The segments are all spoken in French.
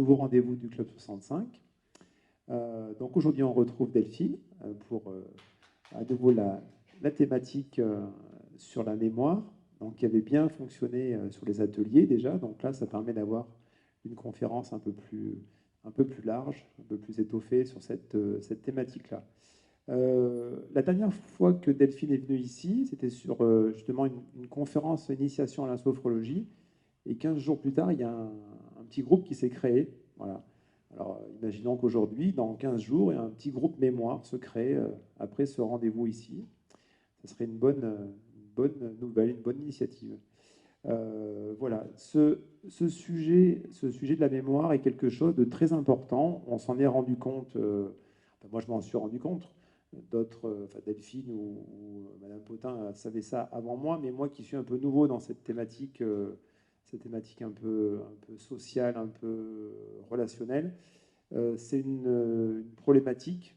nouveau rendez-vous du Club 65. Donc aujourd'hui, on retrouve Delphine pour à nouveau la thématique sur la mémoire, donc qui avait bien fonctionné sur les ateliers déjà. Donc là, ça permet d'avoir une conférence un peu plus large, un peu plus étoffée sur cette thématique-là. La dernière fois que Delphine est venue ici, c'était sur justement une conférence initiation à la sophrologie. Et 15 jours plus tard, il y a un petit groupe qui s'est créé. Voilà. Alors, imaginons qu'aujourd'hui, dans 15 jours, un petit groupe mémoire se crée après ce rendez-vous ici. Ce serait une bonne nouvelle, une bonne initiative. Voilà. Ce sujet de la mémoire est quelque chose de très important. On s'en est rendu compte, moi je m'en suis rendu compte, d'autres, Delphine ou Madame Potin savaient ça avant moi, mais moi qui suis un peu nouveau dans cette thématique un peu sociale, un peu relationnelle, c'est une problématique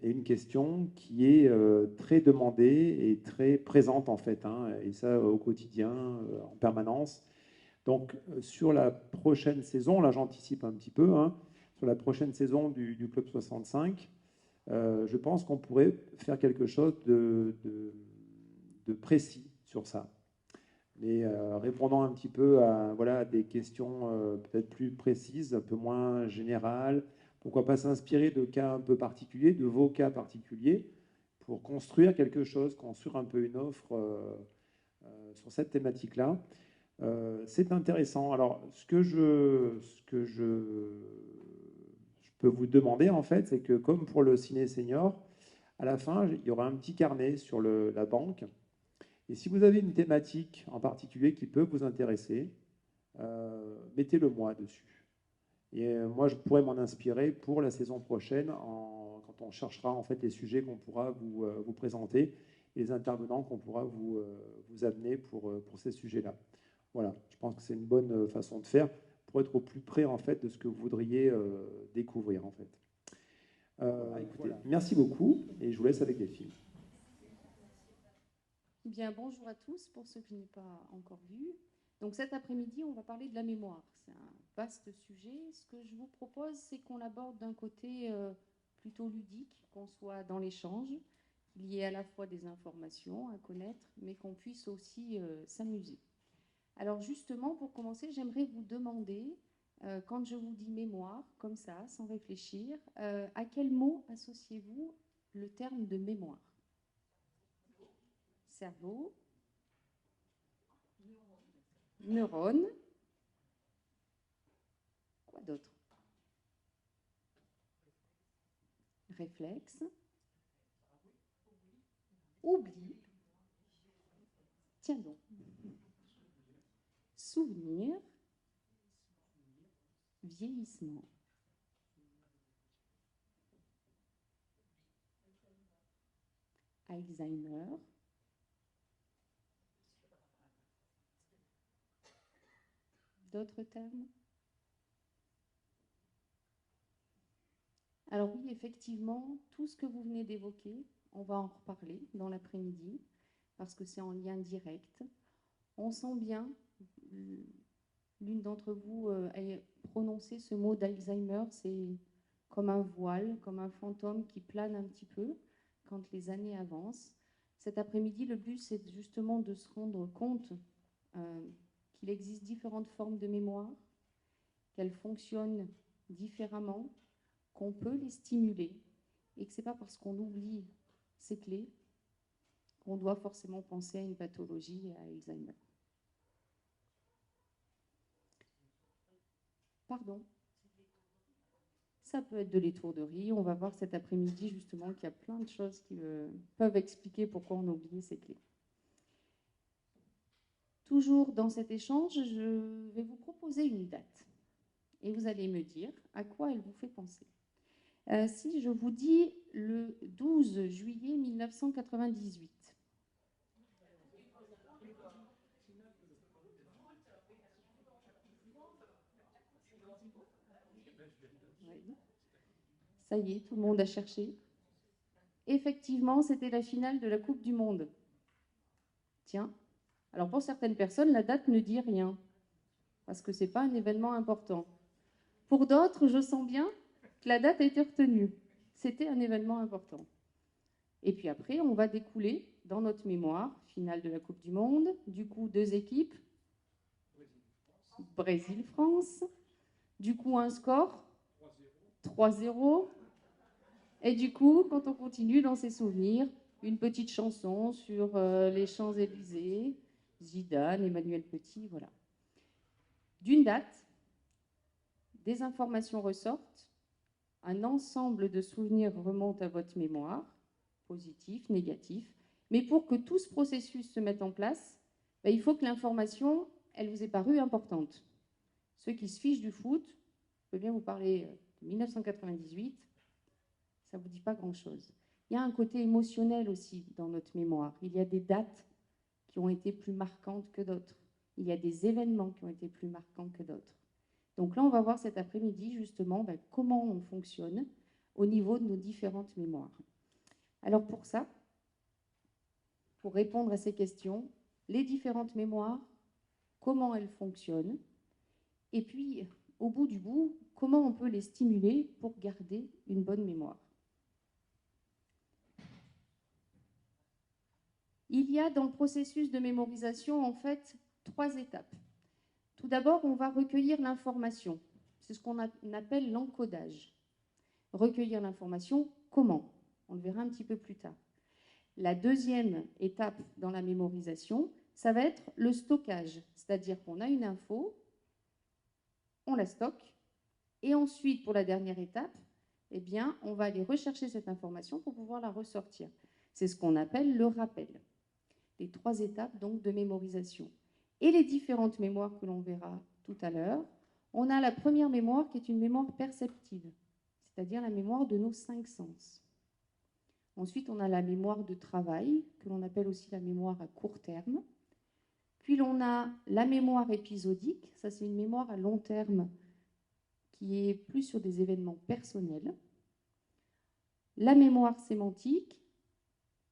et une question qui est très demandée et très présente en fait, hein, et ça au quotidien, en permanence. Donc sur la prochaine saison, là j'anticipe un petit peu, hein, sur la prochaine saison du Club 65, je pense qu'on pourrait faire quelque chose de précis sur ça. Mais répondant un petit peu à voilà, des questions peut-être plus précises, un peu moins générales. Pourquoi pas s'inspirer de cas un peu particuliers, de vos cas particuliers, pour construire quelque chose, construire un peu une offre sur cette thématique-là. C'est intéressant. Alors, ce que je peux vous demander, en fait, c'est que comme pour le ciné senior, à la fin, il y aura un petit carnet sur la banque. Et si vous avez une thématique en particulier qui peut vous intéresser, mettez-le moi dessus. Et moi, je pourrais m'en inspirer pour la saison prochaine quand on cherchera en fait les sujets qu'on pourra vous présenter et les intervenants qu'on pourra vous amener pour ces sujets-là. Voilà, je pense que c'est une bonne façon de faire pour être au plus près en fait de ce que vous voudriez découvrir en fait. Écoutez, voilà. Merci beaucoup et je vous laisse avec Delphine. Bien, bonjour à tous pour ceux qui n'ont pas encore vu. Donc cet après-midi, on va parler de la mémoire. C'est un vaste sujet. Ce que je vous propose, c'est qu'on l'aborde d'un côté plutôt ludique, qu'on soit dans l'échange, qu'il y ait à la fois des informations à connaître, mais qu'on puisse aussi s'amuser. Alors justement, pour commencer, j'aimerais vous demander, quand je vous dis mémoire, comme ça, sans réfléchir, à quel mot associez-vous le terme de mémoire ? Cerveau, neurones, quoi d'autre? Réflexe, oubli, tiens donc, souvenir, vieillissement. Alzheimer, d'autres termes? Alors oui, effectivement, tout ce que vous venez d'évoquer, on va en reparler dans l'après-midi, parce que c'est en lien direct. On sent bien, l'une d'entre vous a prononcé ce mot d'Alzheimer, c'est comme un voile, comme un fantôme qui plane un petit peu quand les années avancent. Cet après-midi, le but, c'est justement de se rendre compte qu'il existe différentes formes de mémoire, qu'elles fonctionnent différemment, qu'on peut les stimuler et que ce n'est pas parce qu'on oublie ces clés qu'on doit forcément penser à une pathologie et à Alzheimer. Pardon ? Ça peut être de l'étourderie. On va voir cet après-midi justement qu'il y a plein de choses qui peuvent expliquer pourquoi on a oublié ces clés. Toujours dans cet échange, je vais vous proposer une date. Et vous allez me dire à quoi elle vous fait penser. Si je vous dis le 12 juillet 1998. Oui. Ça y est, tout le monde a cherché. Effectivement, c'était la finale de la Coupe du Monde. Tiens, alors pour certaines personnes, la date ne dit rien, parce que ce n'est pas un événement important. Pour d'autres, je sens bien que la date a été retenue. C'était un événement important. Et puis après, on va découler dans notre mémoire, finale de la Coupe du Monde, du coup 2 équipes, Brésil-France, du coup un score, 3-0, et du coup, quand on continue dans ses souvenirs, une petite chanson sur les Champs-Élysées, Zidane, Emmanuel Petit, voilà. D'une date, des informations ressortent, un ensemble de souvenirs remonte à votre mémoire, positif, négatif, mais pour que tout ce processus se mette en place, ben, il faut que l'information, elle vous ait paru importante. Ceux qui se fichent du foot, je peux bien vous parler de 1998, ça ne vous dit pas grand-chose. Il y a un côté émotionnel aussi dans notre mémoire. Il y a des dates qui ont été plus marquantes que d'autres. Il y a des événements qui ont été plus marquants que d'autres. Donc là, on va voir cet après-midi justement comment on fonctionne au niveau de nos différentes mémoires. Alors pour ça, pour répondre à ces questions, les différentes mémoires, comment elles fonctionnent, et puis au bout du bout, comment on peut les stimuler pour garder une bonne mémoire. Il y a dans le processus de mémorisation en fait 3 étapes. Tout d'abord, on va recueillir l'information. C'est ce qu'on appelle l'encodage. Recueillir l'information, comment? On le verra un petit peu plus tard. La deuxième étape dans la mémorisation, ça va être le stockage. C'est-à-dire qu'on a une info, on la stocke, et ensuite, pour la dernière étape, eh bien, on va aller rechercher cette information pour pouvoir la ressortir. C'est ce qu'on appelle le rappel. Les 3 étapes donc de mémorisation. Et les différentes mémoires que l'on verra tout à l'heure, on a la première mémoire qui est une mémoire perceptive, c'est-à-dire la mémoire de nos 5 sens. Ensuite, on a la mémoire de travail, que l'on appelle aussi la mémoire à court terme. Puis l'on a la mémoire épisodique, ça c'est une mémoire à long terme qui est plus sur des événements personnels. La mémoire sémantique,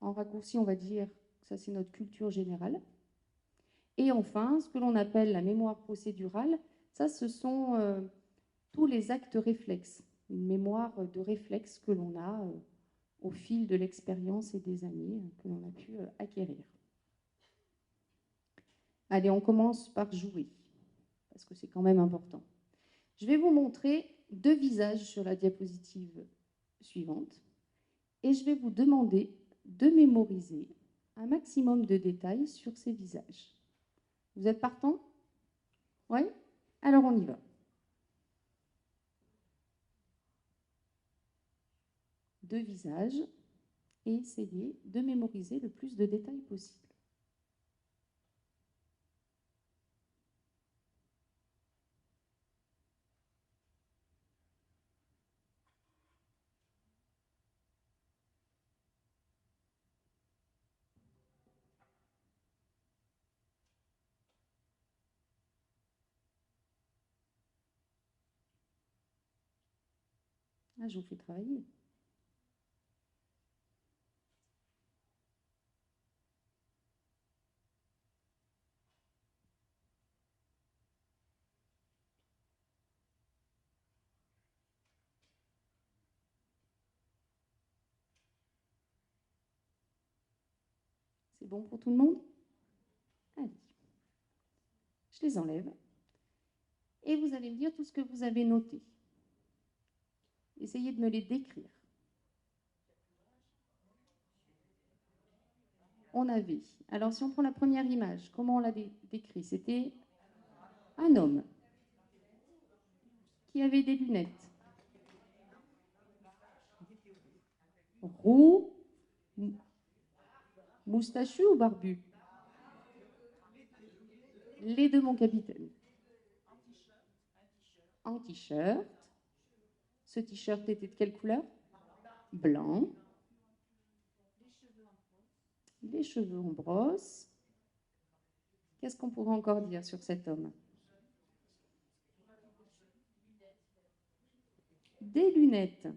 en raccourci on va dire que ça c'est notre culture générale. Et enfin, ce que l'on appelle la mémoire procédurale, ça ce sont tous les actes réflexes, une mémoire de réflexes que l'on a au fil de l'expérience et des années que l'on a pu acquérir. Allez, on commence par jouer, parce que c'est quand même important. Je vais vous montrer 2 visages sur la diapositive suivante, et je vais vous demander de mémoriser un maximum de détails sur ces visages. Vous êtes partant? Oui? Alors on y va. 2 visages, et essayez de mémoriser le plus de détails possible. Ah, je vous fais travailler. C'est bon pour tout le monde? Allez. Je les enlève. Et vous allez me dire tout ce que vous avez noté. Essayez de me les décrire. On avait. Alors, si on prend la première image, comment on l'a décrit? C'était un homme qui avait des lunettes. Roux, moustachu ou barbu? Les 2, mon capitaine. En t-shirt. Ce t-shirt était de quelle couleur? Blanc. Les cheveux en brosse. Qu'est-ce qu'on pourrait encore dire sur cet homme? Des lunettes.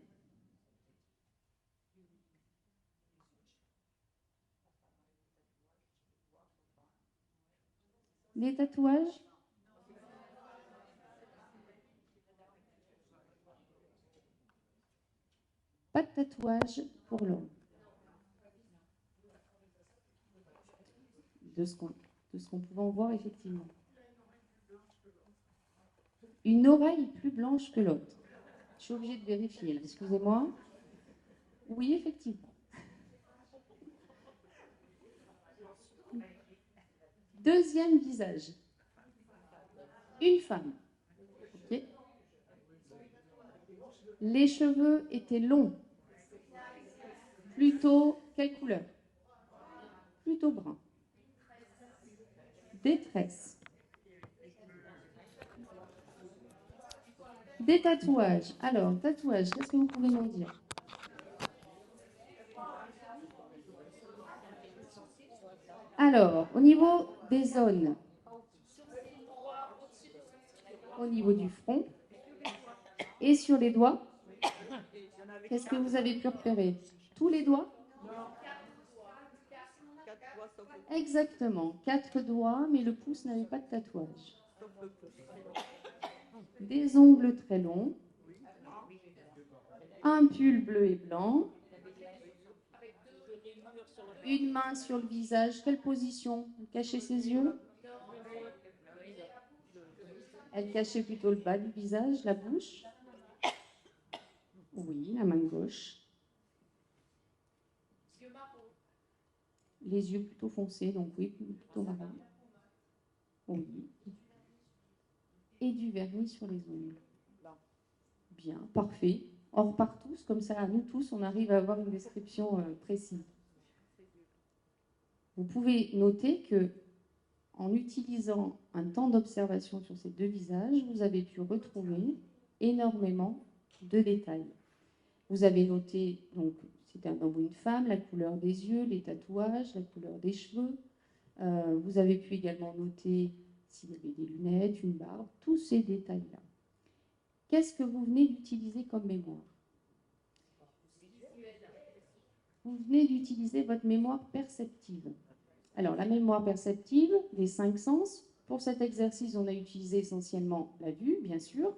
Des tatouages? pas de tatouage pour l'homme. De ce qu'on pouvait en voir, effectivement. Une oreille plus blanche que l'autre. Je suis obligée de vérifier, là. Excusez-moi. Oui, effectivement. Deuxième visage. Une femme. Okay. Les cheveux étaient longs. Plutôt, quelle couleur? Plutôt brun. Détresse. Des tatouages. Alors, tatouages, qu'est-ce que vous pouvez m'en dire? Alors, au niveau des zones, au niveau du front et sur les doigts, qu'est-ce que vous avez pu repérer? Tous les doigts? Exactement, 4 doigts, mais le pouce n'avait pas de tatouage. Des ongles très longs, un pull bleu et blanc, une main sur le visage. Quelle position? Cacher ses yeux? Elle cachait plutôt le bas du visage, la bouche. Oui, la main gauche. Les yeux plutôt foncés, donc oui, plutôt marron. Oui. Et du vernis sur les ongles. Bien, parfait. On repart tous, comme ça, nous tous, on arrive à avoir une description précise. Vous pouvez noter que, en utilisant un temps d'observation sur ces deux visages, vous avez pu retrouver énormément de détails. Vous avez noté, donc, c'était un homme ou une femme, la couleur des yeux, les tatouages, la couleur des cheveux. Vous avez pu également noter s'il y avait des lunettes, une barbe, tous ces détails-là. Qu'est-ce que vous venez d'utiliser comme mémoire? Vous venez d'utiliser votre mémoire perceptive. Alors, la mémoire perceptive, les 5 sens, pour cet exercice, on a utilisé essentiellement la vue, bien sûr,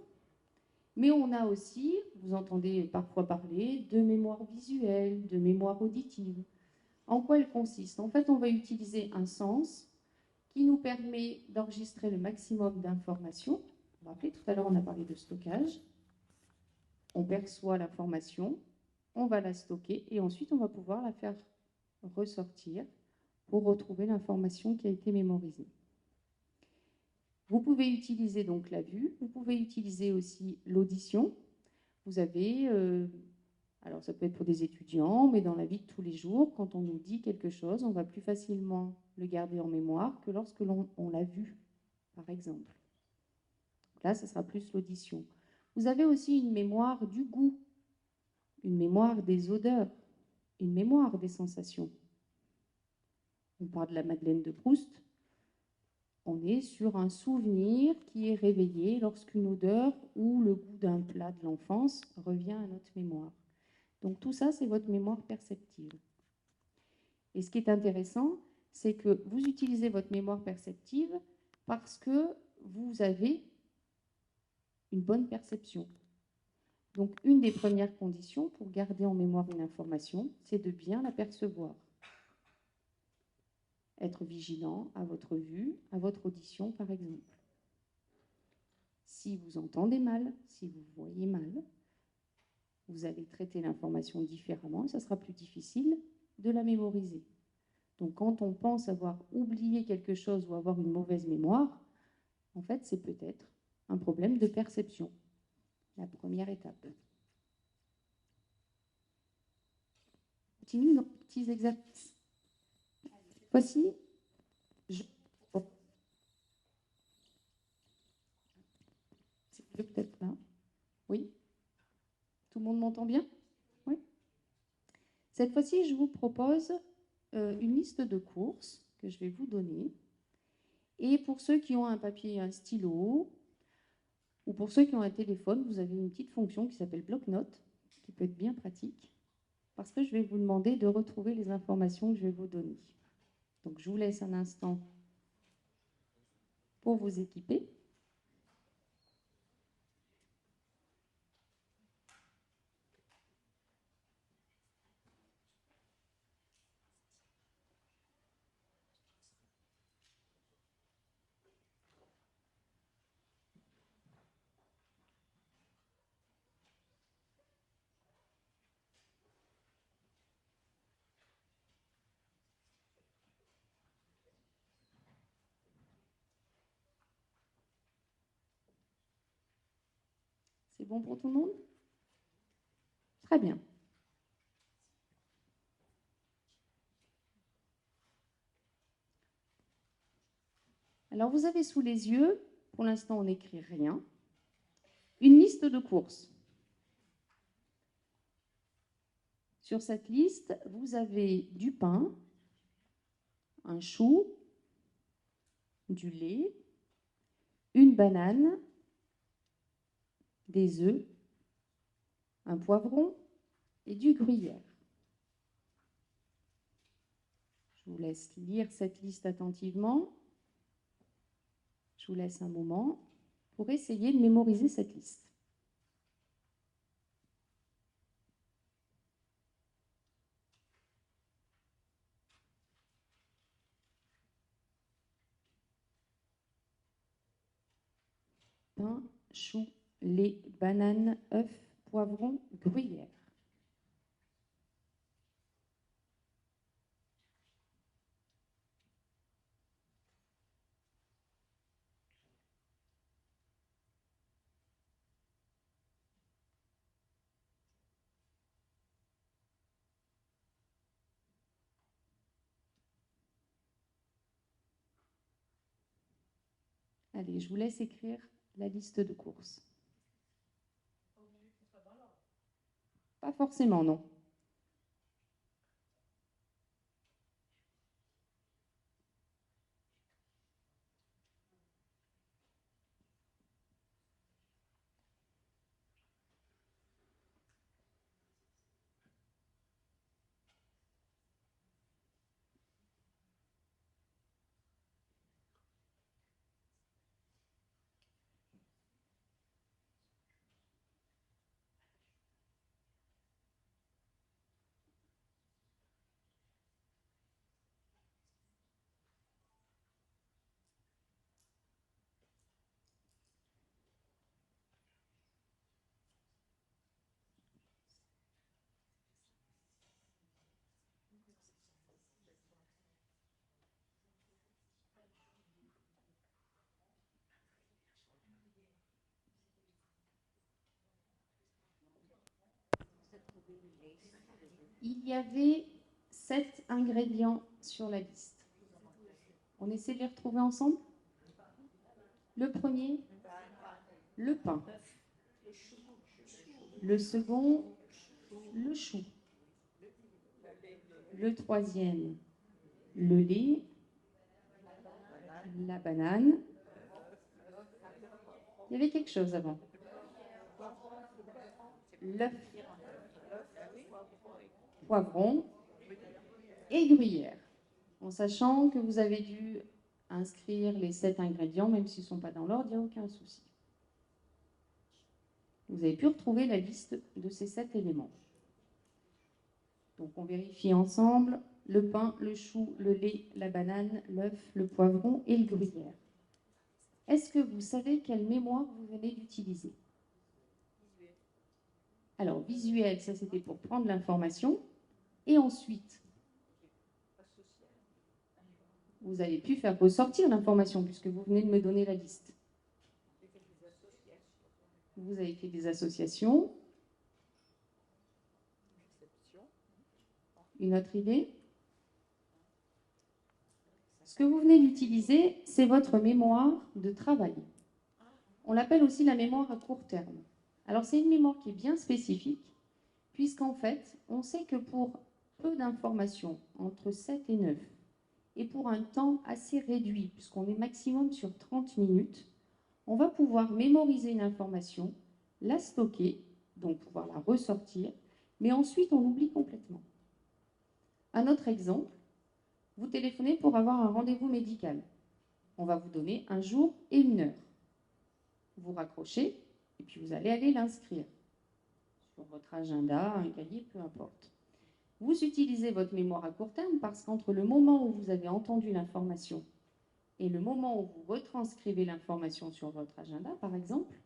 mais on a aussi, vous entendez parfois parler, de mémoire visuelle, de mémoire auditive. En quoi elle consiste? En fait, on va utiliser un sens qui nous permet d'enregistrer le maximum d'informations. Vous vous rappelez, tout à l'heure, on a parlé de stockage. On perçoit l'information, on va la stocker et ensuite, on va pouvoir la faire ressortir pour retrouver l'information qui a été mémorisée. Vous pouvez utiliser donc la vue, vous pouvez utiliser aussi l'audition. Vous avez, alors ça peut être pour des étudiants, mais dans la vie de tous les jours, quand on nous dit quelque chose, on va plus facilement le garder en mémoire que lorsque on l'a vu, par exemple. Là, ça sera plus l'audition. Vous avez aussi une mémoire du goût, une mémoire des odeurs, une mémoire des sensations. On parle de la Madeleine de Proust. On est sur un souvenir qui est réveillé lorsqu'une odeur ou le goût d'un plat de l'enfance revient à notre mémoire. Donc tout ça, c'est votre mémoire perceptive. Et ce qui est intéressant, c'est que vous utilisez votre mémoire perceptive parce que vous avez une bonne perception. Donc une des premières conditions pour garder en mémoire une information, c'est de bien la percevoir. Être vigilant à votre vue, à votre audition, par exemple. Si vous entendez mal, si vous voyez mal, vous allez traiter l'information différemment et ça sera plus difficile de la mémoriser. Donc quand on pense avoir oublié quelque chose ou avoir une mauvaise mémoire, en fait, c'est peut-être un problème de perception. La première étape. Continue nos petits exercices. Voici. C'est peut-être là. Oui. Tout le monde m'entend bien? Oui. Cette fois-ci, je vous propose une liste de courses que je vais vous donner. Et pour ceux qui ont un papier et un stylo, ou pour ceux qui ont un téléphone, vous avez une petite fonction qui s'appelle bloc-notes, qui peut être bien pratique, parce que je vais vous demander de retrouver les informations que je vais vous donner. Donc, je vous laisse un instant pour vous équiper. C'est bon pour tout le monde? Très bien. Alors, vous avez sous les yeux, pour l'instant, on n'écrit rien, une liste de courses. Sur cette liste, vous avez du pain, un chou, du lait, une banane, des œufs, un poivron et du gruyère. Je vous laisse lire cette liste attentivement. Je vous laisse un moment pour essayer de mémoriser cette liste. Pain, chou, lait, banane, œufs, poivron, gruyère. Allez, je vous laisse écrire la liste de courses. Pas forcément, non. Il y avait 7 ingrédients sur la liste. On essaie de les retrouver ensemble? Le premier, le pain. Le second, le chou. Le troisième, le lait, la banane. Il y avait quelque chose avant. L'œuf, poivron et gruyère. En sachant que vous avez dû inscrire les 7 ingrédients, même s'ils ne sont pas dans l'ordre, il n'y a aucun souci. Vous avez pu retrouver la liste de ces 7 éléments. Donc on vérifie ensemble le pain, le chou, le lait, la banane, l'œuf, le poivron et le gruyère. Est-ce que vous savez quelle mémoire vous venez d'utiliser? Alors, visuel, ça c'était pour prendre l'information. Et ensuite, vous avez pu faire ressortir l'information puisque vous venez de me donner la liste. Vous avez fait des associations. Une autre idée? Ce que vous venez d'utiliser, c'est votre mémoire de travail. On l'appelle aussi la mémoire à court terme. Alors, c'est une mémoire qui est bien spécifique, puisqu'en fait, on sait que pour peu d'informations, entre 7 et 9, et pour un temps assez réduit, puisqu'on est maximum sur 30 minutes, on va pouvoir mémoriser une information, la stocker, donc pouvoir la ressortir, mais ensuite on oublie complètement. Un autre exemple, vous téléphonez pour avoir un rendez-vous médical. On va vous donner un jour et une heure. Vous raccrochez et puis vous allez aller l'inscrire sur votre agenda, un cahier, peu importe. Vous utilisez votre mémoire à court terme parce qu'entre le moment où vous avez entendu l'information et le moment où vous retranscrivez l'information sur votre agenda, par exemple,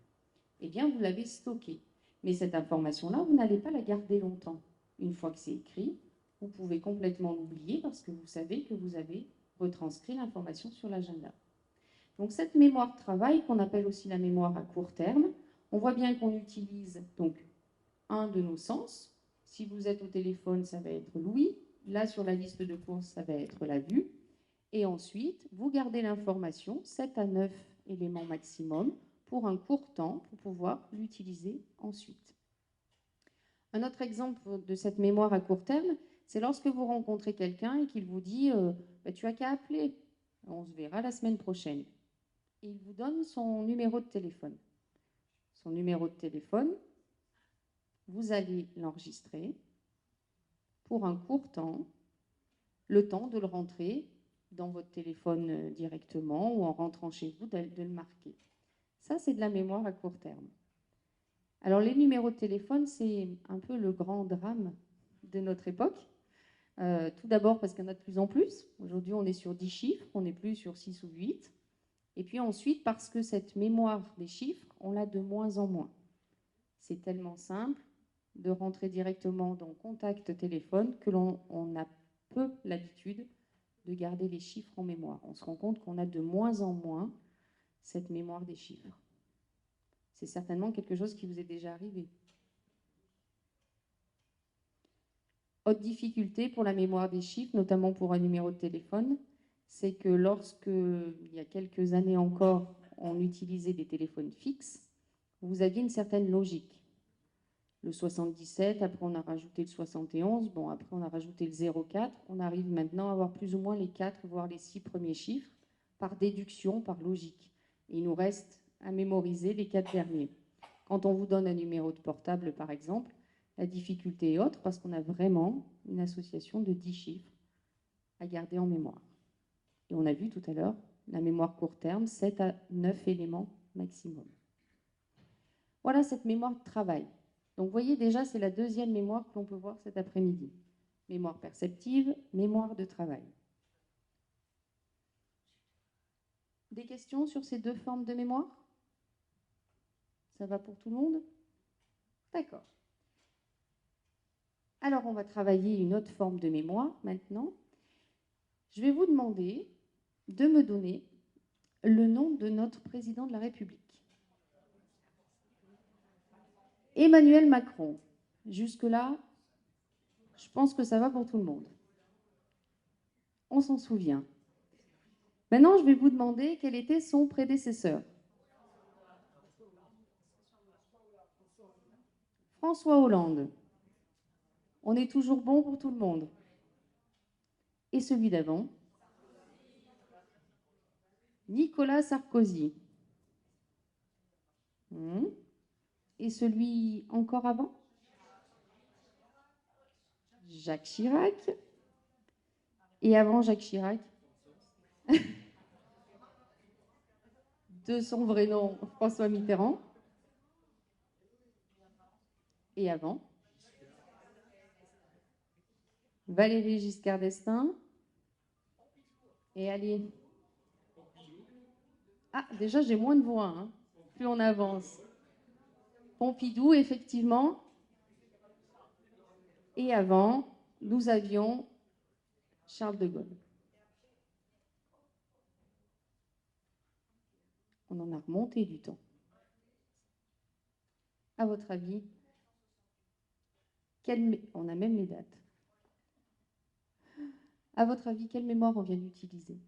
eh bien, vous l'avez stockée. Mais cette information-là, vous n'allez pas la garder longtemps. Une fois que c'est écrit, vous pouvez complètement l'oublier parce que vous savez que vous avez retranscrit l'information sur l'agenda. Donc, cette mémoire de travail, qu'on appelle aussi la mémoire à court terme, On voit bien qu'on utilise donc un de nos sens. Si vous êtes au téléphone, ça va être l'ouïe. Là, sur la liste de courses, ça va être la vue. Et ensuite, vous gardez l'information, 7 à 9 éléments maximum, pour un court temps, pour pouvoir l'utiliser ensuite. Un autre exemple de cette mémoire à court terme, c'est lorsque vous rencontrez quelqu'un et qu'il vous dit tu as qu'à appeler, on se verra la semaine prochaine. Et il vous donne son numéro de téléphone. Son numéro de téléphone, vous allez l'enregistrer pour un court temps, le temps de le rentrer dans votre téléphone directement ou en rentrant chez vous, de le marquer. Ça, c'est de la mémoire à court terme. Alors, les numéros de téléphone, c'est un peu le grand drame de notre époque. Tout d'abord parce qu'il y en a de plus en plus. Aujourd'hui, on est sur 10 chiffres, on n'est plus sur 6 ou 8. Et puis ensuite, parce que cette mémoire des chiffres, on l'a de moins en moins. C'est tellement simple de rentrer directement dans contact téléphone que l'on a peu l'habitude de garder les chiffres en mémoire. On se rend compte qu'on a de moins en moins cette mémoire des chiffres. C'est certainement quelque chose qui vous est déjà arrivé. Autre difficulté pour la mémoire des chiffres, notamment pour un numéro de téléphone, c'est que lorsque, il y a quelques années encore, on utilisait des téléphones fixes, vous aviez une certaine logique. Le 77, après on a rajouté le 71, bon après on a rajouté le 04, on arrive maintenant à avoir plus ou moins les 4, voire les 6 premiers chiffres, par déduction, par logique. Et il nous reste à mémoriser les 4 derniers. Quand on vous donne un numéro de portable, par exemple, la difficulté est autre parce qu'on a vraiment une association de 10 chiffres à garder en mémoire. Et on a vu tout à l'heure la mémoire court terme, 7 à 9 éléments maximum. Voilà cette mémoire de travail. Donc vous voyez déjà, c'est la deuxième mémoire que l'on peut voir cet après-midi. Mémoire perceptive, mémoire de travail. Des questions sur ces deux formes de mémoire? Ça va pour tout le monde? D'accord. Alors on va travailler une autre forme de mémoire maintenant. Je vais vous demander de me donner le nom de notre président de la République. Emmanuel Macron. Jusque-là, je pense que ça va pour tout le monde. On s'en souvient. Maintenant, je vais vous demander quel était son prédécesseur. François Hollande. On est toujours bon pour tout le monde. Et celui d'avant? Nicolas Sarkozy. Et celui encore avant? Jacques Chirac. Et avant Jacques Chirac? De son vrai nom, François Mitterrand. Et avant? Valéry Giscard d'Estaing. Et allez. Ah, déjà, j'ai moins de voix, hein, plus on avance. Pompidou, effectivement. Et avant, nous avions Charles de Gaulle. On en a remonté du temps. À votre avis, on a même les dates. À votre avis, quelle mémoire on vient d'utiliser?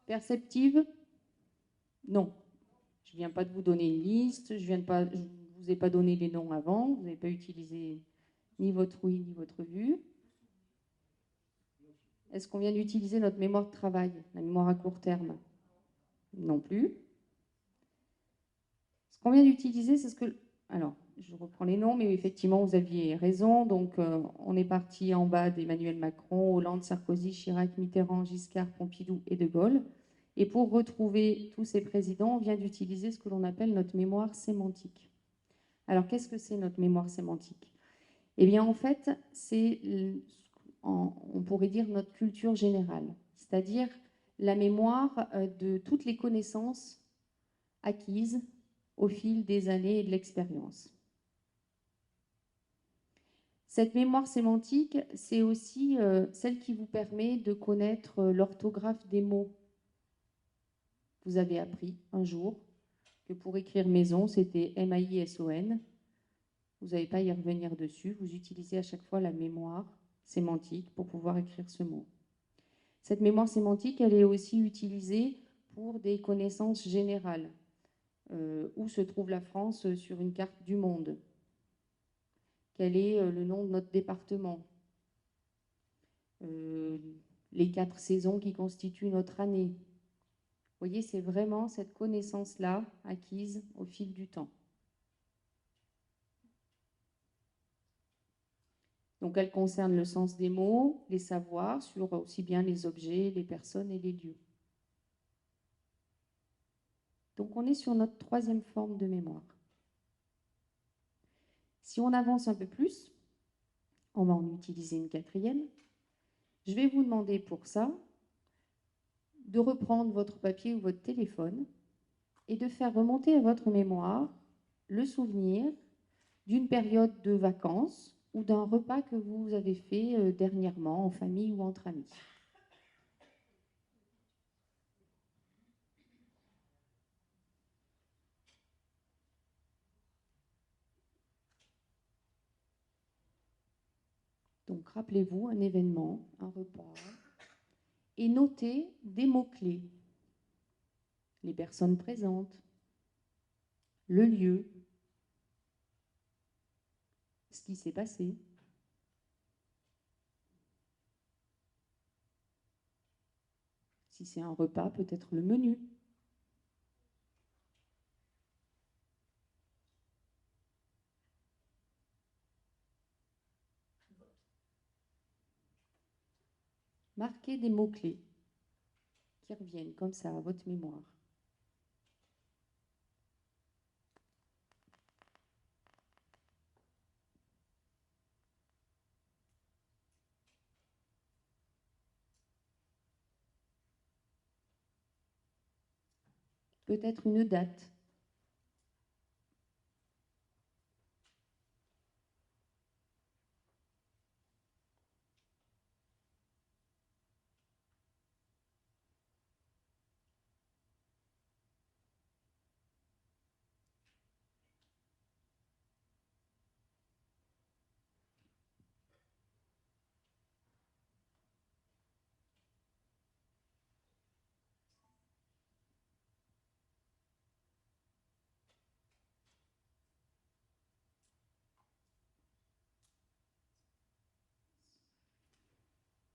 Perceptive? Non. Je ne viens pas de vous donner une liste, je ne vous ai pas donné les noms avant, vous n'avez pas utilisé ni votre ouïe ni votre vue. Est-ce qu'on vient d'utiliser notre mémoire de travail, la mémoire à court terme? Non plus. Ce qu'on vient d'utiliser, c'est ce que... Alors, je reprends les noms, mais effectivement, vous aviez raison. Donc, on est parti en bas d'Emmanuel Macron, Hollande, Sarkozy, Chirac, Mitterrand, Giscard, Pompidou et De Gaulle. Et pour retrouver tous ces présidents, on vient d'utiliser ce que l'on appelle notre mémoire sémantique. Alors, qu'est-ce que c'est notre mémoire sémantique? Eh bien, en fait, c'est, on pourrait dire, notre culture générale, c'est-à-dire la mémoire de toutes les connaissances acquises au fil des années et de l'expérience. Cette mémoire sémantique, c'est aussi celle qui vous permet de connaître l'orthographe des mots. Vous avez appris un jour que pour écrire maison, c'était M-A-I-S-O-N. Vous n'avez pas à y revenir dessus. Vous utilisez à chaque fois la mémoire sémantique pour pouvoir écrire ce mot. Cette mémoire sémantique, elle est aussi utilisée pour des connaissances générales. Où se trouve la France sur une carte du monde? Quel est le nom de notre département? Les 4 saisons qui constituent notre année. Vous voyez, c'est vraiment cette connaissance-là acquise au fil du temps. Donc, elle concerne le sens des mots, les savoirs sur aussi bien les objets, les personnes et les lieux. Donc, on est sur notre 3e forme de mémoire. Si on avance un peu plus, on va en utiliser une 4e. Je vais vous demander pour ça de reprendre votre papier ou votre téléphone et de faire remonter à votre mémoire le souvenir d'une période de vacances ou d'un repas que vous avez fait dernièrement en famille ou entre amis. Donc rappelez-vous un événement, un repas, et notez des mots-clés. Les personnes présentes, le lieu, ce qui s'est passé. Si c'est un repas, peut-être le menu. Marquez des mots-clés qui reviennent comme ça à votre mémoire. Peut-être une date.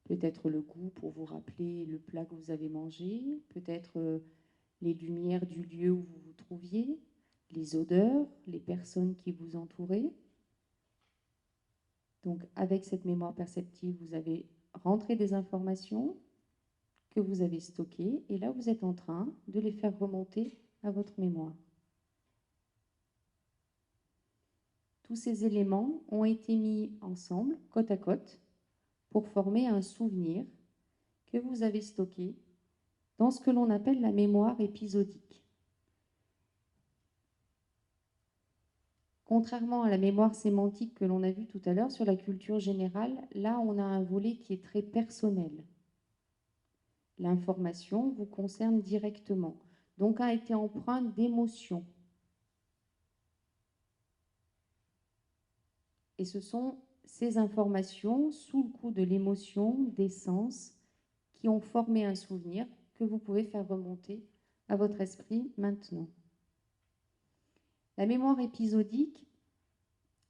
Peut-être le goût pour vous rappeler le plat que vous avez mangé, peut-être les lumières du lieu où vous vous trouviez, les odeurs, les personnes qui vous entouraient. Donc avec cette mémoire perceptive, vous avez rentré des informations que vous avez stockées et là vous êtes en train de les faire remonter à votre mémoire. Tous ces éléments ont été mis ensemble, côte à côte, pour former un souvenir que vous avez stocké dans ce que l'on appelle la mémoire épisodique. Contrairement à la mémoire sémantique que l'on a vue tout à l'heure sur la culture générale, là on a un volet qui est très personnel. L'information vous concerne directement, donc a été empreinte d'émotions. Et ce sont ces informations, sous le coup de l'émotion, des sens, qui ont formé un souvenir que vous pouvez faire remonter à votre esprit maintenant. La mémoire épisodique,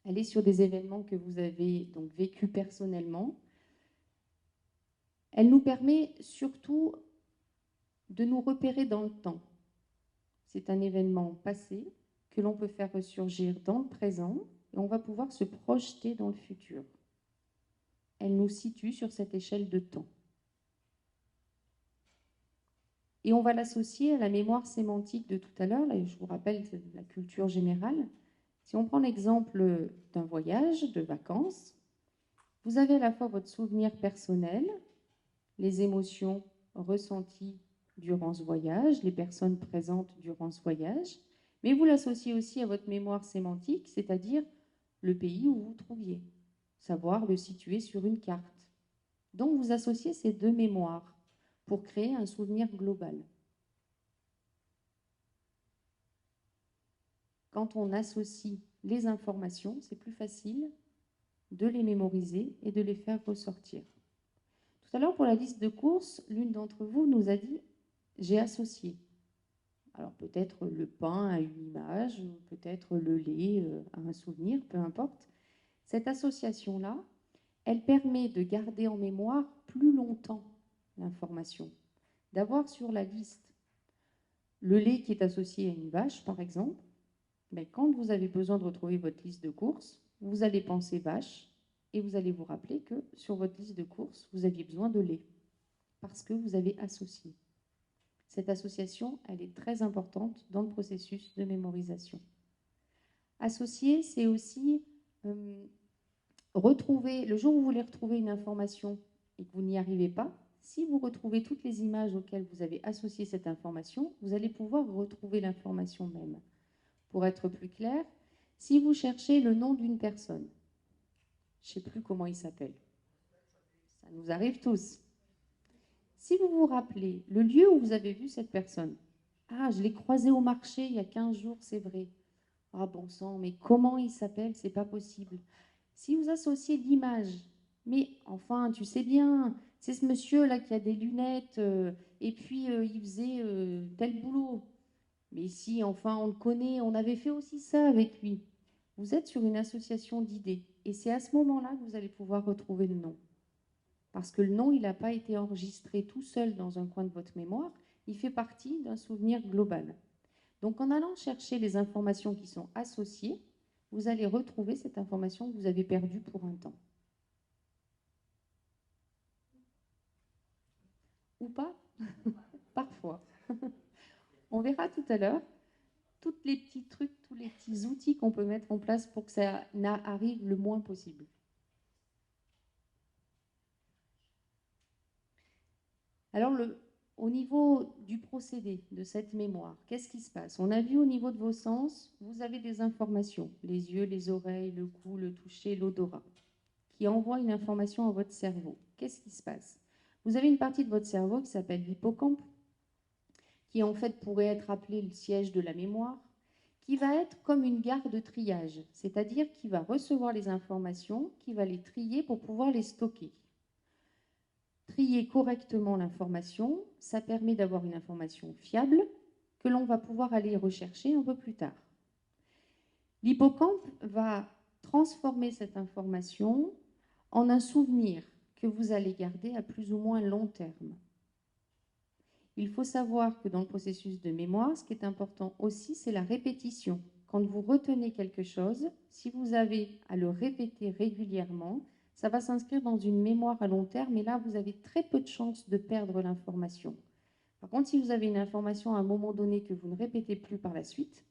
elle est sur des événements que vous avez donc vécus personnellement. Elle nous permet surtout de nous repérer dans le temps. C'est un événement passé que l'on peut faire ressurgir dans le présent et on va pouvoir se projeter dans le futur. Elle nous situe sur cette échelle de temps. Et on va l'associer à la mémoire sémantique de tout à l'heure. Là, je vous rappelle la culture générale. Si on prend l'exemple d'un voyage, de vacances, vous avez à la fois votre souvenir personnel, les émotions ressenties durant ce voyage, les personnes présentes durant ce voyage, mais vous l'associez aussi à votre mémoire sémantique, c'est-à-dire le pays où vous vous trouviez. savoir le situer sur une carte. Donc vous associez ces deux mémoires pour créer un souvenir global. Quand on associe les informations, c'est plus facile de les mémoriser et de les faire ressortir. Tout à l'heure, pour la liste de courses, l'une d'entre vous nous a dit « j'ai associé ». Alors peut-être le pain à une image, peut-être le lait à un souvenir, peu importe. Cette association-là, elle permet de garder en mémoire plus longtemps l'information, d'avoir sur la liste le lait qui est associé à une vache, par exemple. Mais quand vous avez besoin de retrouver votre liste de courses, vous allez penser vache et vous allez vous rappeler que sur votre liste de courses, vous aviez besoin de lait parce que vous avez associé. Cette association, elle est très importante dans le processus de mémorisation. Associer, c'est aussi retrouver, le jour où vous voulez retrouver une information et que vous n'y arrivez pas, si vous retrouvez toutes les images auxquelles vous avez associé cette information, vous allez pouvoir retrouver l'information même. Pour être plus clair, si vous cherchez le nom d'une personne, je ne sais plus comment il s'appelle, ça nous arrive tous. Si vous vous rappelez le lieu où vous avez vu cette personne, ah, je l'ai croisé au marché il y a 15 jours, c'est vrai. Ah bon sang, mais comment il s'appelle? C'est pas possible. Si vous associez l'image, mais enfin, tu sais bien, c'est ce monsieur-là qui a des lunettes, et puis il faisait tel boulot. Mais si, enfin, on le connaît, on avait fait aussi ça avec lui. Vous êtes sur une association d'idées. Et c'est à ce moment-là que vous allez pouvoir retrouver le nom. Parce que le nom, il n'a pas été enregistré tout seul dans un coin de votre mémoire, il fait partie d'un souvenir global. Donc en allant chercher les informations qui sont associées, vous allez retrouver cette information que vous avez perdue pour un temps. Ou pas? Parfois. On verra tout à l'heure tous les petits trucs, tous les petits outils qu'on peut mettre en place pour que ça arrive le moins possible. Alors, au niveau du procédé de cette mémoire, qu'est-ce qui se passe? On a vu au niveau de vos sens, vous avez des informations, les yeux, les oreilles, le goût, le toucher, l'odorat, qui envoient une information à votre cerveau. Qu'est-ce qui se passe? Vous avez une partie de votre cerveau qui s'appelle l'hippocampe, qui en fait pourrait être appelé le siège de la mémoire, qui va être comme une gare de triage, c'est-à-dire qui va recevoir les informations, qui va les trier pour pouvoir les stocker. Trier correctement l'information, ça permet d'avoir une information fiable que l'on va pouvoir aller rechercher un peu plus tard. L'hippocampe va transformer cette information en un souvenir que vous allez garder à plus ou moins long terme. Il faut savoir que dans le processus de mémoire, ce qui est important aussi, c'est la répétition. Quand vous retenez quelque chose, si vous avez à le répéter régulièrement, ça va s'inscrire dans une mémoire à long terme et là, vous avez très peu de chances de perdre l'information. Par contre, si vous avez une information à un moment donné que vous ne répétez plus par la suite,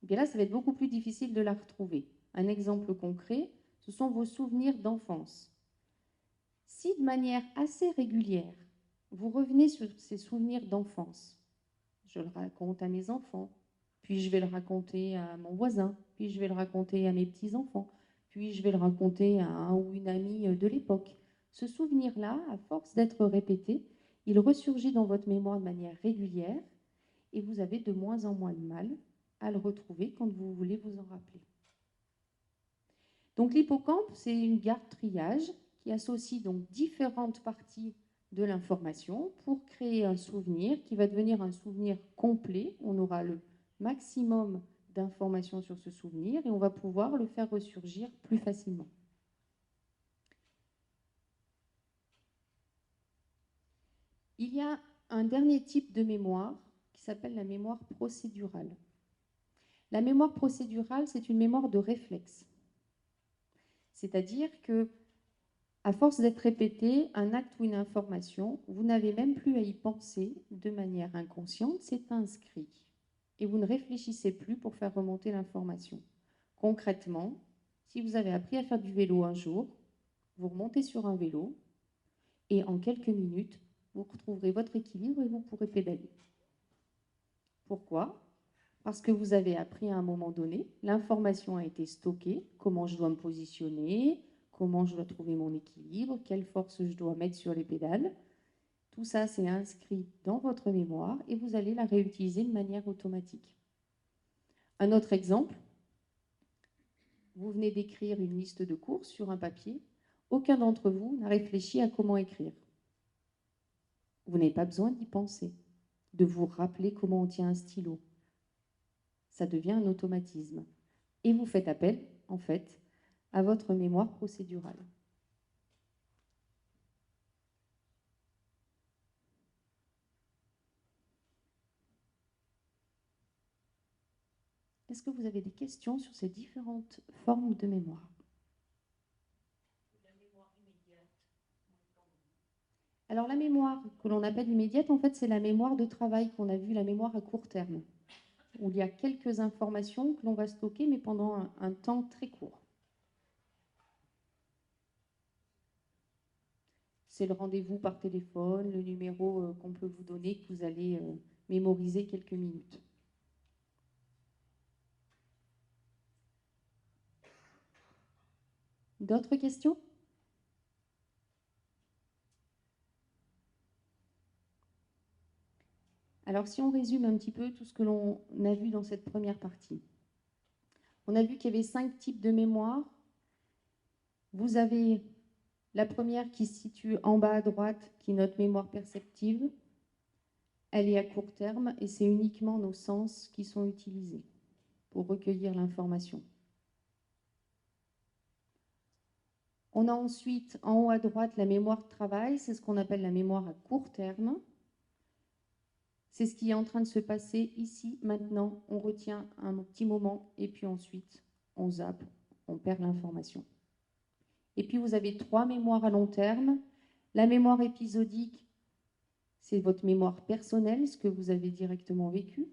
eh bien là, ça va être beaucoup plus difficile de la retrouver. Un exemple concret, ce sont vos souvenirs d'enfance. Si de manière assez régulière, vous revenez sur ces souvenirs d'enfance, je le raconte à mes enfants, puis je vais le raconter à mon voisin, puis je vais le raconter à mes petits-enfants, puis je vais le raconter à un ou une amie de l'époque. Ce souvenir-là, à force d'être répété, il ressurgit dans votre mémoire de manière régulière et vous avez de moins en moins de mal à le retrouver quand vous voulez vous en rappeler. Donc l'hippocampe, c'est une gare de triage qui associe donc différentes parties de l'information pour créer un souvenir qui va devenir un souvenir complet. On aura le maximum d'informations sur ce souvenir et on va pouvoir le faire ressurgir plus facilement. Il y a un dernier type de mémoire qui s'appelle la mémoire procédurale. La mémoire procédurale, c'est une mémoire de réflexe. C'est-à-dire que, à force d'être répété, un acte ou une information, vous n'avez même plus à y penser de manière inconsciente, c'est inscrit. Et vous ne réfléchissez plus pour faire remonter l'information. Concrètement, si vous avez appris à faire du vélo un jour, vous remontez sur un vélo et en quelques minutes, vous retrouverez votre équilibre et vous pourrez pédaler. Pourquoi ? Parce que vous avez appris à un moment donné, l'information a été stockée, comment je dois me positionner, comment je dois trouver mon équilibre, quelle force je dois mettre sur les pédales. Tout ça, c'est inscrit dans votre mémoire et vous allez la réutiliser de manière automatique. Un autre exemple, vous venez d'écrire une liste de courses sur un papier. Aucun d'entre vous n'a réfléchi à comment écrire. Vous n'avez pas besoin d'y penser, de vous rappeler comment on tient un stylo. Ça devient un automatisme. Et vous faites appel, en fait, à votre mémoire procédurale. Est-ce que vous avez des questions sur ces différentes formes de mémoire? Alors la mémoire que l'on appelle immédiate, en fait, c'est la mémoire de travail qu'on a vu, la mémoire à court terme, où il y a quelques informations que l'on va stocker, mais pendant un temps très court. C'est le rendez-vous par téléphone, le numéro qu'on peut vous donner, que vous allez mémoriser quelques minutes. D'autres questions? Alors, si on résume un petit peu tout ce que l'on a vu dans cette première partie. On a vu qu'il y avait 5 types de mémoire. Vous avez la première qui se situe en bas à droite, qui est notre mémoire perceptive. Elle est à court terme et c'est uniquement nos sens qui sont utilisés pour recueillir l'information. On a ensuite en haut à droite la mémoire de travail, c'est ce qu'on appelle la mémoire à court terme. C'est ce qui est en train de se passer ici, maintenant. On retient un petit moment et puis ensuite on zappe, on perd l'information. Et puis vous avez 3 mémoires à long terme. La mémoire épisodique, c'est votre mémoire personnelle, ce que vous avez directement vécu.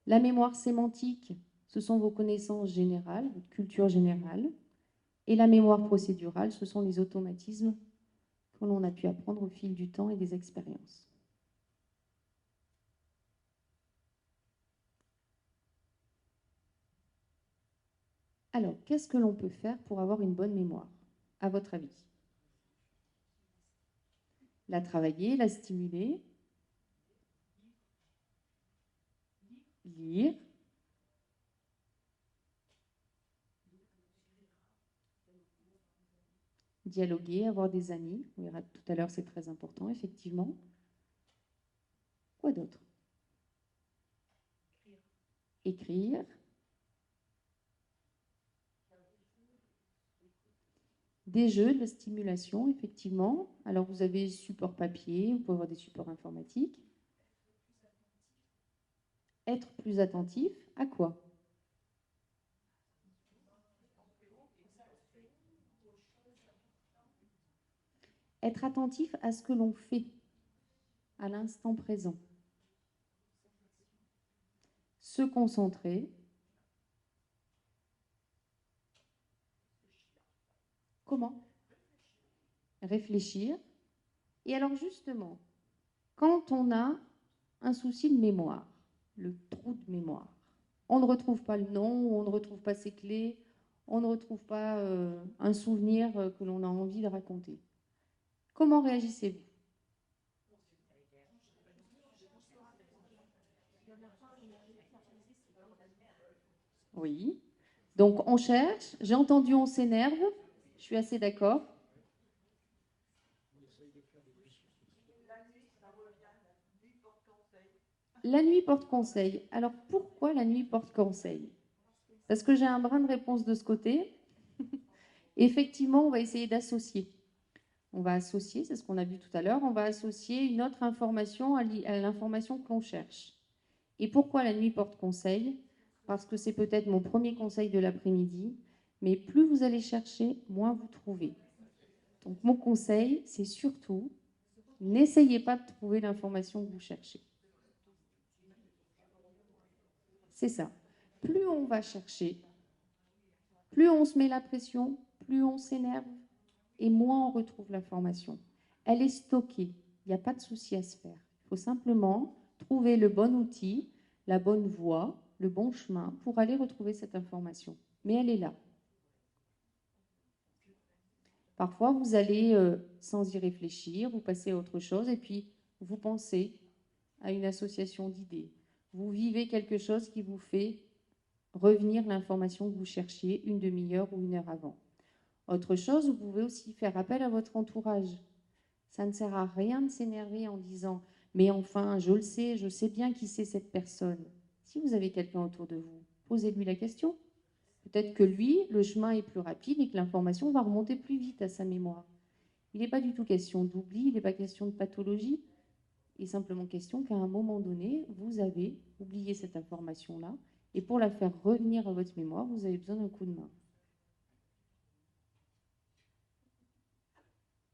La mémoire sémantique, ce sont vos connaissances générales, votre culture générale. Et la mémoire procédurale, ce sont les automatismes que l'on a pu apprendre au fil du temps et des expériences. Alors, qu'est-ce que l'on peut faire pour avoir une bonne mémoire, à votre avis? La travailler, la stimuler, lire, dialoguer, avoir des amis. On verra tout à l'heure, c'est très important, effectivement. Quoi d'autre? Écrire. Des jeux, de la stimulation, effectivement. Alors, vous avez support papier, vous pouvez avoir des supports informatiques. Être plus attentif à quoi? Être attentif à ce que l'on fait à l'instant présent. Se concentrer. Comment? Réfléchir. Et alors justement, quand on a un souci de mémoire, le trou de mémoire, on ne retrouve pas le nom, on ne retrouve pas ses clés, on ne retrouve pas un souvenir que l'on a envie de raconter. Comment réagissez-vous? Oui. Donc on cherche, j'ai entendu on s'énerve, je suis assez d'accord. La nuit porte conseil. Alors pourquoi la nuit porte conseil? Parce que j'ai un brin de réponse de ce côté. Effectivement, on va essayer d'associer. On va associer, c'est ce qu'on a vu tout à l'heure, on va associer une autre information à l'information que l'on cherche. Et pourquoi la nuit porte conseil? Parce que c'est peut-être mon premier conseil de l'après-midi, mais plus vous allez chercher, moins vous trouvez. Donc mon conseil, c'est surtout, n'essayez pas de trouver l'information que vous cherchez. C'est ça. Plus on va chercher, plus on se met la pression, plus on s'énerve, et moins on retrouve l'information. Elle est stockée, il n'y a pas de souci à se faire. Il faut simplement trouver le bon outil, la bonne voie, le bon chemin pour aller retrouver cette information. Mais elle est là. Parfois, vous allez, sans y réfléchir, vous passez à autre chose et puis vous pensez à une association d'idées. Vous vivez quelque chose qui vous fait revenir l'information que vous cherchiez une demi-heure ou une heure avant. Autre chose, vous pouvez aussi faire appel à votre entourage. Ça ne sert à rien de s'énerver en disant « mais enfin, je sais bien qui c'est cette personne ». Si vous avez quelqu'un autour de vous, posez-lui la question. Peut-être que lui, le chemin est plus rapide et que l'information va remonter plus vite à sa mémoire. Il n'est pas du tout question d'oubli, il n'est pas question de pathologie. Il est simplement question qu'à un moment donné, vous avez oublié cette information-là et pour la faire revenir à votre mémoire, vous avez besoin d'un coup de main.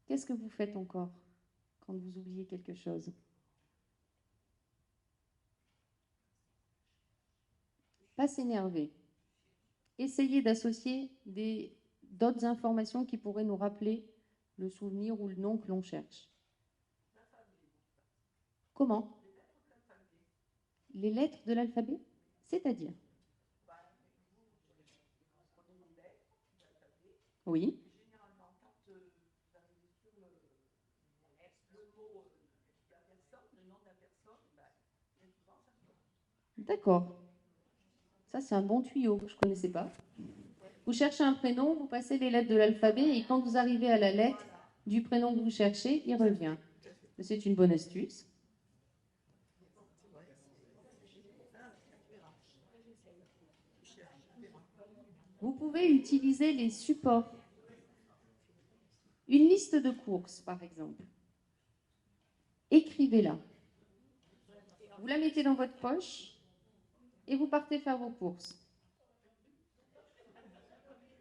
Qu'est-ce que vous faites encore quand vous oubliez quelque chose? Pas s'énerver. Essayez d'associer d'autres informations qui pourraient nous rappeler le souvenir ou le nom que l'on cherche. Comment? Les lettres de l'alphabet? C'est-à-dire? Oui. D'accord. Ça, c'est un bon tuyau que je ne connaissais pas. Vous cherchez un prénom, vous passez les lettres de l'alphabet et quand vous arrivez à la lettre du prénom que vous cherchez, il revient. C'est une bonne astuce. Vous pouvez utiliser les supports. Une liste de courses, par exemple. Écrivez-la. Vous la mettez dans votre poche et vous partez faire vos courses.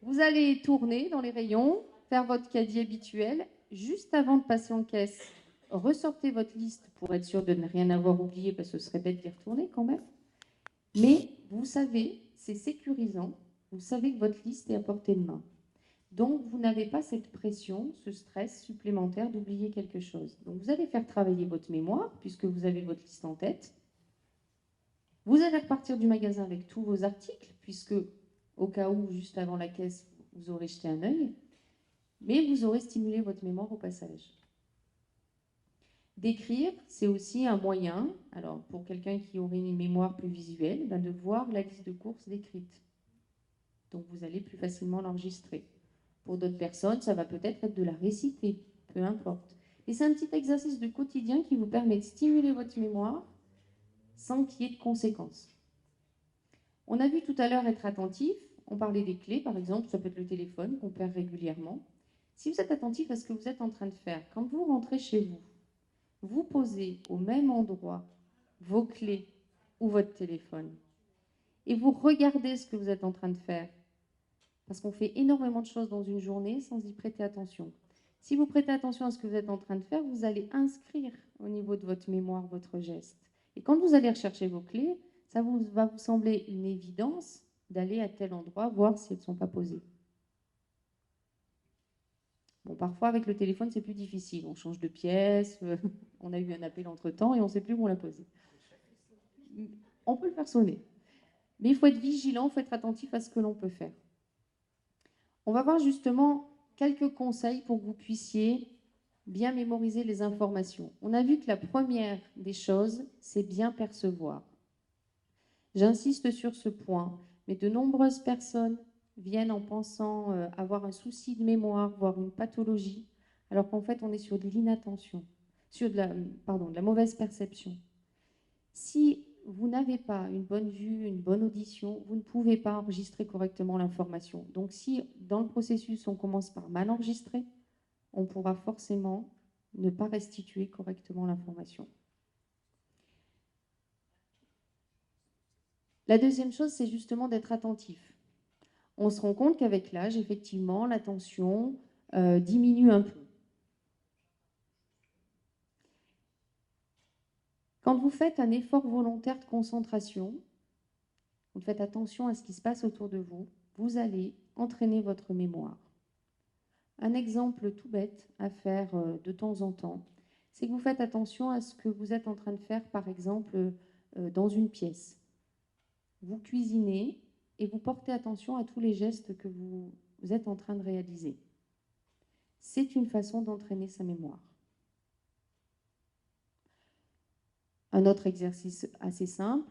Vous allez tourner dans les rayons, faire votre caddie habituel. Juste avant de passer en caisse, ressortez votre liste pour être sûr de ne rien avoir oublié parce que ce serait bête d'y retourner quand même. Mais vous savez, c'est sécurisant, vous savez que votre liste est à portée de main. Donc, vous n'avez pas cette pression, ce stress supplémentaire d'oublier quelque chose. Donc, vous allez faire travailler votre mémoire puisque vous avez votre liste en tête. Vous allez repartir du magasin avec tous vos articles puisque, au cas où, juste avant la caisse, vous aurez jeté un œil. Mais vous aurez stimulé votre mémoire au passage. D'écrire, c'est aussi un moyen, alors pour quelqu'un qui aurait une mémoire plus visuelle, de voir la liste de courses décrite. Donc vous allez plus facilement l'enregistrer. Pour d'autres personnes, ça va peut-être être de la réciter, peu importe. Et c'est un petit exercice de quotidien qui vous permet de stimuler votre mémoire sans qu'il y ait de conséquences. On a vu tout à l'heure être attentif, on parlait des clés par exemple, ça peut être le téléphone qu'on perd régulièrement. Si vous êtes attentif à ce que vous êtes en train de faire, quand vous rentrez chez vous, vous posez au même endroit vos clés ou votre téléphone et vous regardez ce que vous êtes en train de faire. Parce qu'on fait énormément de choses dans une journée sans y prêter attention. Si vous prêtez attention à ce que vous êtes en train de faire, vous allez inscrire au niveau de votre mémoire votre geste. Et quand vous allez rechercher vos clés, ça va vous sembler une évidence d'aller à tel endroit, voir si elles ne sont pas posées. Bon, parfois, avec le téléphone, c'est plus difficile. On change de pièce, on a eu un appel entre-temps et on ne sait plus où on l'a posé. On peut le faire sonner. Mais il faut être vigilant, il faut être attentif à ce que l'on peut faire. On va voir justement quelques conseils pour que vous puissiez bien mémoriser les informations. On a vu que la première des choses, c'est bien percevoir. J'insiste sur ce point, mais de nombreuses personnes viennent en pensant avoir un souci de mémoire, voire une pathologie, alors qu'en fait on est sur de l'inattention, sur de la mauvaise perception. Si vous n'avez pas une bonne vue, une bonne audition, vous ne pouvez pas enregistrer correctement l'information. Donc si dans le processus on commence par mal enregistrer, on pourra forcément ne pas restituer correctement l'information. La deuxième chose, c'est justement d'être attentif. On se rend compte qu'avec l'âge, effectivement, l'attention diminue un peu. Quand vous faites un effort volontaire de concentration, vous faites attention à ce qui se passe autour de vous, vous allez entraîner votre mémoire. Un exemple tout bête à faire de temps en temps, c'est que vous faites attention à ce que vous êtes en train de faire, par exemple, dans une pièce. Vous cuisinez et vous portez attention à tous les gestes que vous êtes en train de réaliser. C'est une façon d'entraîner sa mémoire. Un autre exercice assez simple,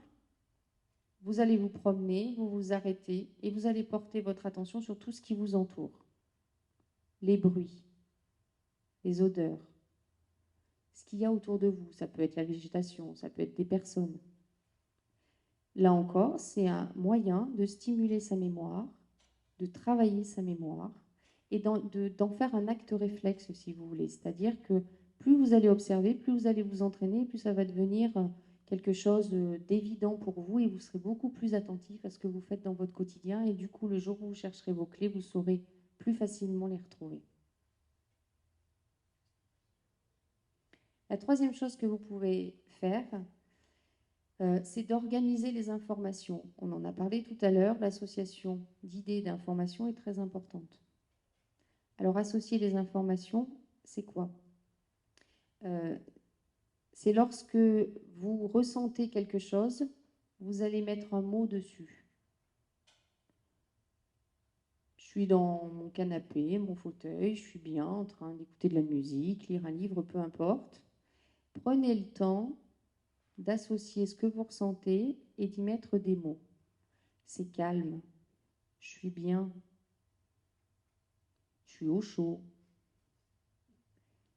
vous allez vous promener, vous vous arrêtez et vous allez porter votre attention sur tout ce qui vous entoure. Les bruits, les odeurs, ce qu'il y a autour de vous. Ça peut être la végétation, ça peut être des personnes. Là encore, c'est un moyen de stimuler sa mémoire, de travailler sa mémoire et d'en faire un acte réflexe, si vous voulez. C'est-à-dire que plus vous allez observer, plus vous allez vous entraîner, plus ça va devenir quelque chose d'évident pour vous et vous serez beaucoup plus attentif à ce que vous faites dans votre quotidien. Et du coup, le jour où vous chercherez vos clés, vous saurez plus facilement les retrouver. La troisième chose que vous pouvez faire, c'est d'organiser les informations. On en a parlé tout à l'heure, l'association d'idées et d'informations est très importante. Alors, associer les informations, c'est quoi ? C'est lorsque vous ressentez quelque chose, vous allez mettre un mot dessus. Je suis dans mon canapé, mon fauteuil, je suis bien en train d'écouter de la musique, lire un livre, peu importe. Prenez le temps d'associer ce que vous ressentez et d'y mettre des mots. C'est calme, je suis bien, je suis au chaud.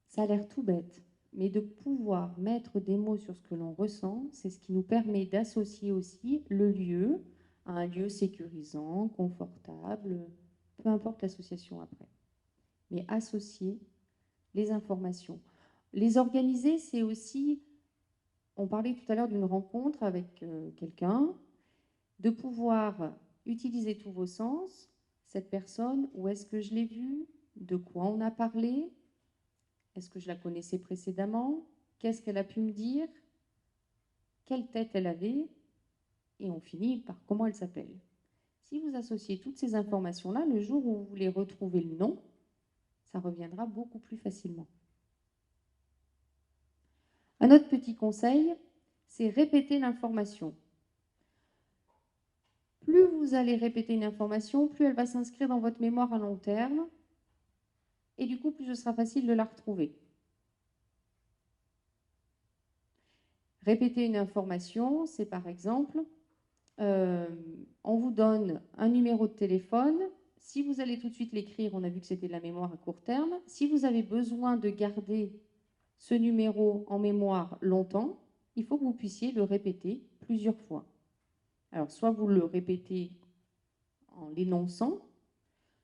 Ça a l'air tout bête, mais de pouvoir mettre des mots sur ce que l'on ressent, c'est ce qui nous permet d'associer aussi le lieu à un lieu sécurisant, confortable, peu importe l'association après. Mais associer les informations. Les organiser, c'est aussi, on parlait tout à l'heure d'une rencontre avec quelqu'un, de pouvoir utiliser tous vos sens, cette personne, où est-ce que je l'ai vue, de quoi on a parlé, est-ce que je la connaissais précédemment, qu'est-ce qu'elle a pu me dire, quelle tête elle avait, et on finit par comment elle s'appelle. Si vous associez toutes ces informations-là, le jour où vous voulez retrouver le nom, ça reviendra beaucoup plus facilement. Un autre petit conseil, c'est répéter l'information. Plus vous allez répéter une information, plus elle va s'inscrire dans votre mémoire à long terme, et du coup, plus ce sera facile de la retrouver. Répéter une information, c'est par exemple, on vous donne un numéro de téléphone. Si vous allez tout de suite l'écrire, on a vu que c'était de la mémoire à court terme. Si vous avez besoin de garder ce numéro en mémoire longtemps, il faut que vous puissiez le répéter plusieurs fois. Alors, soit vous le répétez en l'énonçant,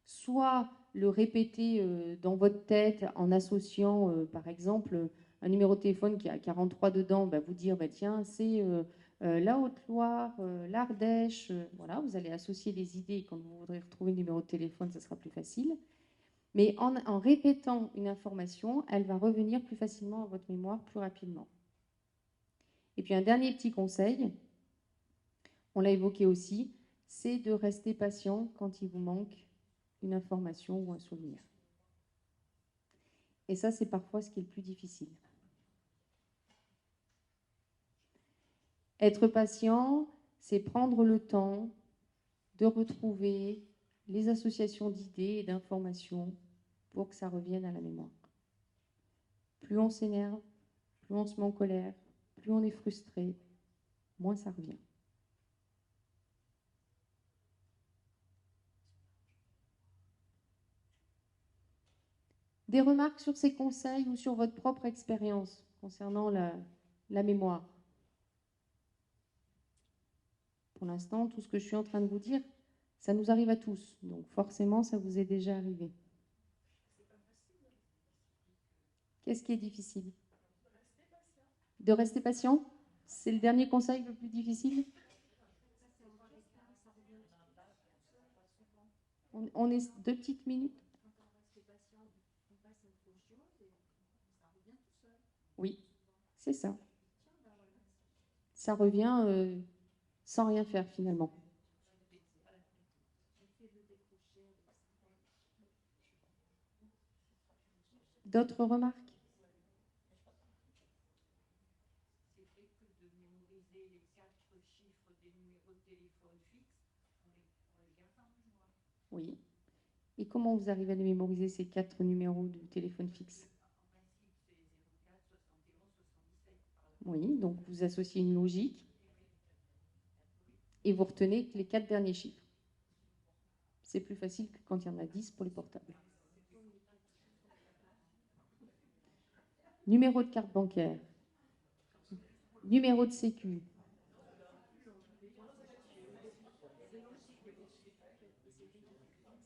soit le répéter dans votre tête en associant, par exemple, un numéro de téléphone qui a 43 dedans, vous dire, tiens, c'est la Haute-Loire, l'Ardèche, voilà, vous allez associer les idées. Quand vous voudrez retrouver le numéro de téléphone, ça sera plus facile. Mais en répétant une information, elle va revenir plus facilement à votre mémoire, plus rapidement. Et puis un dernier petit conseil, on l'a évoqué aussi, c'est de rester patient quand il vous manque une information ou un souvenir. Et ça, c'est parfois ce qui est le plus difficile. Être patient, c'est prendre le temps de retrouver les associations d'idées et d'informations pour que ça revienne à la mémoire. Plus on s'énerve, plus on se met en colère, plus on est frustré, moins ça revient. Des remarques sur ces conseils ou sur votre propre expérience concernant la mémoire? Pour l'instant, tout ce que je suis en train de vous dire, ça nous arrive à tous. Donc forcément, ça vous est déjà arrivé. Qu'est-ce qui est difficile? De rester patient? C'est le dernier conseil le plus difficile? On est 2 petites minutes. Oui, c'est ça. Ça revient sans rien faire finalement. D'autres remarques? Oui. Et comment vous arrivez à les mémoriser, ces 4 numéros du téléphone fixe? Oui, donc vous associez une logique et vous retenez les 4 derniers chiffres. C'est plus facile que quand il y en a 10 pour les portables. Numéro de carte bancaire, numéro de sécu.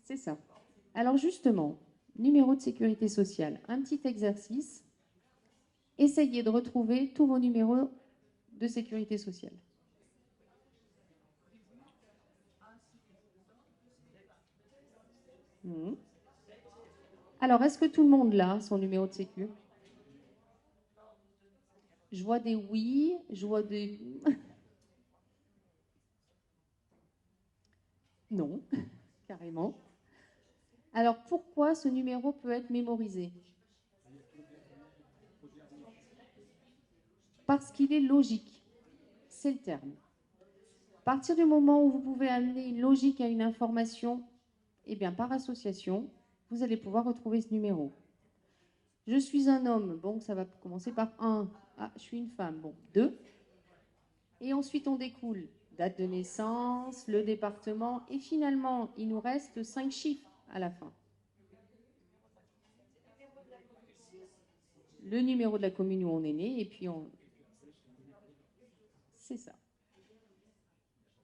C'est ça. Alors justement, numéro de sécurité sociale, un petit exercice. Essayez de retrouver tous vos numéros de sécurité sociale. Alors, est-ce que tout le monde l'a, son numéro de sécu? Je vois des oui, je vois des... non, carrément. Alors, pourquoi ce numéro peut être mémorisé? Parce qu'il est logique. C'est le terme. À partir du moment où vous pouvez amener une logique à une information, eh bien, par association, vous allez pouvoir retrouver ce numéro. Je suis un homme, bon, ça va commencer par 1. Ah, je suis une femme, bon, 2. Et ensuite, on découle date de naissance, le département, et finalement, il nous reste 5 chiffres à la fin. Le numéro de la commune où on est né, et puis on... C'est ça.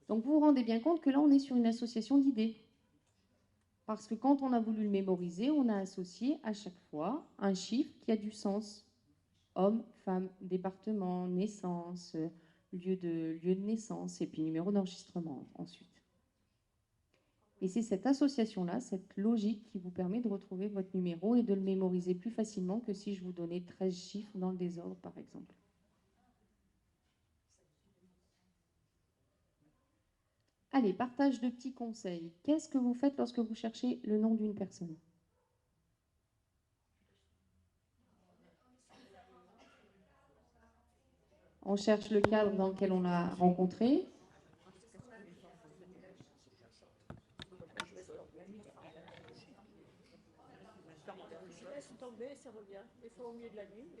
Donc, vous vous rendez bien compte que là, on est sur une association d'idées. Parce que quand on a voulu le mémoriser, on a associé à chaque fois un chiffre qui a du sens. Homme, femme, département, naissance, lieu de naissance, et puis numéro d'enregistrement ensuite. Et c'est cette association-là, cette logique qui vous permet de retrouver votre numéro et de le mémoriser plus facilement que si je vous donnais 13 chiffres dans le désordre, par exemple. Allez, partage de petits conseils. Qu'est-ce que vous faites lorsque vous cherchez le nom d'une personne? On cherche le cadre dans lequel on l'a rencontré.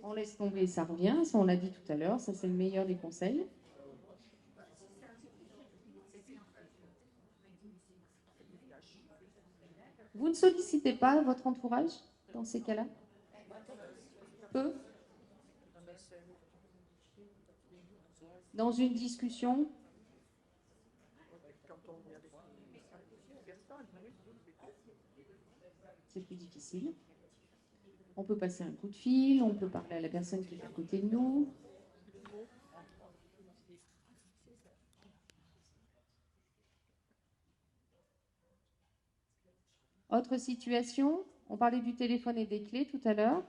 On laisse tomber, ça revient. Ça, on l'a dit tout à l'heure. Ça, c'est le meilleur des conseils. Vous ne sollicitez pas votre entourage dans ces cas-là? Peu? Dans une discussion? C'est plus difficile. On peut passer un coup de fil, on peut parler à la personne qui est à côté de nous. Autre situation, on parlait du téléphone et des clés tout à l'heure.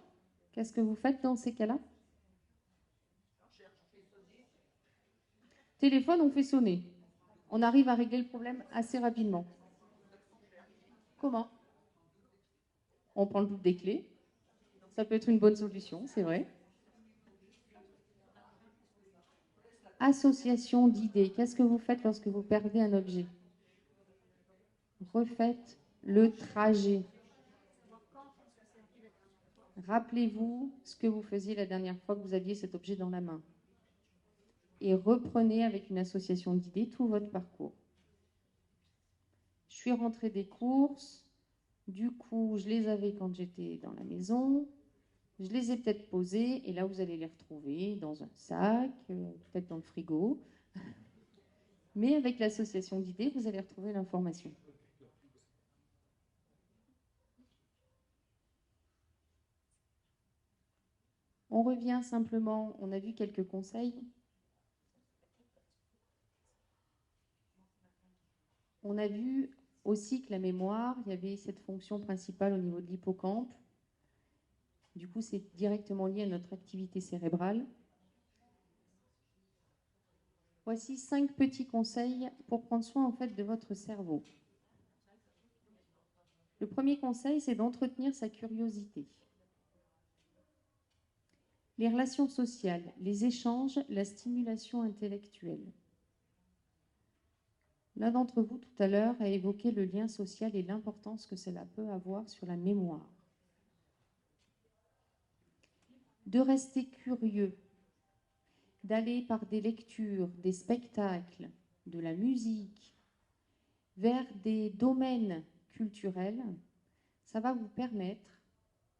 Qu'est-ce que vous faites dans ces cas-là? Téléphone, on fait sonner. On arrive à régler le problème assez rapidement. Comment? On prend le bout des clés. Ça peut être une bonne solution, c'est vrai. Association d'idées. Qu'est-ce que vous faites lorsque vous perdez un objet? Refaites le trajet. Rappelez-vous ce que vous faisiez la dernière fois que vous aviez cet objet dans la main. Et reprenez avec une association d'idées tout votre parcours. Je suis rentrée des courses, du coup, je les avais quand j'étais dans la maison, je les ai peut-être posés, et là, vous allez les retrouver dans un sac, peut-être dans le frigo. Mais avec l'association d'idées, vous allez retrouver l'information. On revient simplement, on a vu quelques conseils. On a vu aussi que la mémoire, il y avait cette fonction principale au niveau de l'hippocampe. Du coup, c'est directement lié à notre activité cérébrale. Voici 5 petits conseils pour prendre soin en fait de votre cerveau. Le premier conseil, c'est d'entretenir sa curiosité. Les relations sociales, les échanges, la stimulation intellectuelle. L'un d'entre vous tout à l'heure a évoqué le lien social et l'importance que cela peut avoir sur la mémoire. De rester curieux, d'aller par des lectures, des spectacles, de la musique, vers des domaines culturels, ça va vous permettre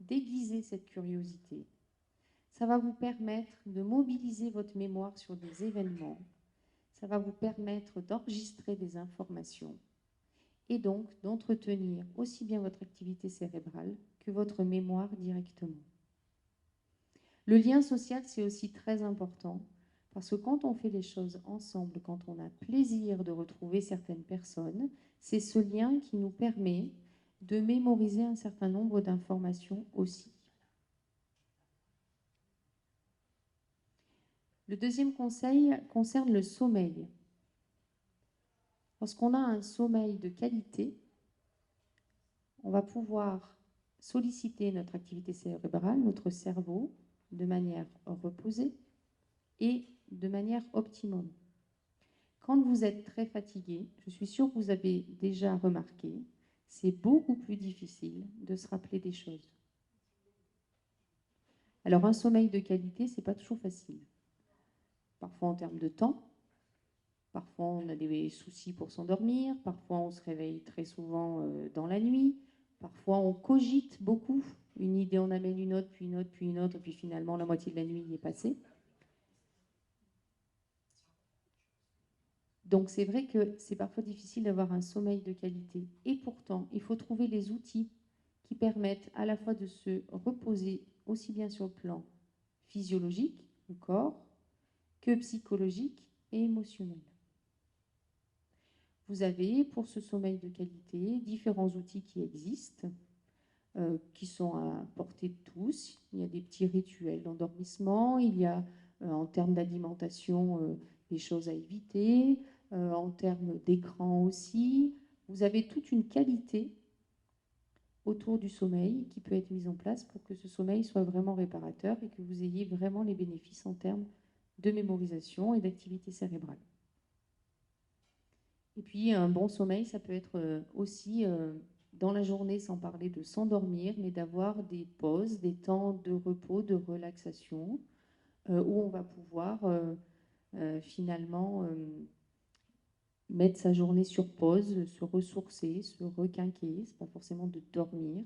d'aiguiser cette curiosité. Ça va vous permettre de mobiliser votre mémoire sur des événements. Ça va vous permettre d'enregistrer des informations et donc d'entretenir aussi bien votre activité cérébrale que votre mémoire directement. Le lien social, c'est aussi très important parce que quand on fait les choses ensemble, quand on a plaisir de retrouver certaines personnes, c'est ce lien qui nous permet de mémoriser un certain nombre d'informations aussi. Le deuxième conseil concerne le sommeil. Lorsqu'on a un sommeil de qualité, on va pouvoir solliciter notre activité cérébrale, notre cerveau, de manière reposée et de manière optimum. Quand vous êtes très fatigué, je suis sûre que vous avez déjà remarqué, c'est beaucoup plus difficile de se rappeler des choses. Alors un sommeil de qualité, ce n'est pas toujours facile. Parfois en termes de temps, parfois on a des soucis pour s'endormir, parfois on se réveille très souvent dans la nuit, parfois on cogite beaucoup, une idée on amène une autre, puis une autre, puis une autre, et puis finalement la moitié de la nuit y est passée. Donc c'est vrai que c'est parfois difficile d'avoir un sommeil de qualité. Et pourtant, il faut trouver les outils qui permettent à la fois de se reposer aussi bien sur le plan physiologique, du corps, que psychologique et émotionnel. Vous avez pour ce sommeil de qualité différents outils qui existent, qui sont à portée de tous. Il y a des petits rituels d'endormissement, il y a en termes d'alimentation des choses à éviter, en termes d'écran aussi. Vous avez toute une qualité autour du sommeil qui peut être mise en place pour que ce sommeil soit vraiment réparateur et que vous ayez vraiment les bénéfices en termes de mémorisation et d'activité cérébrale. Et puis un bon sommeil, ça peut être aussi dans la journée, sans parler de s'endormir, mais d'avoir des pauses, des temps de repos, de relaxation, où on va pouvoir finalement mettre sa journée sur pause, se ressourcer, se requinquer. Ce n'est pas forcément de dormir,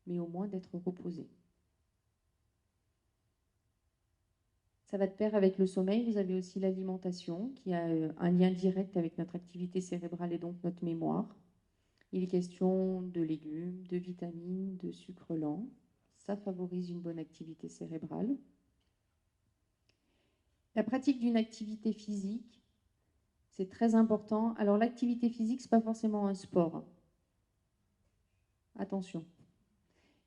mais au moins d'être reposé. Ça va de pair avec le sommeil. Vous avez aussi l'alimentation, qui a un lien direct avec notre activité cérébrale et donc notre mémoire. Il est question de légumes, de vitamines, de sucre lent. Ça favorise une bonne activité cérébrale. La pratique d'une activité physique, c'est très important. Alors l'activité physique, ce n'est pas forcément un sport. Attention.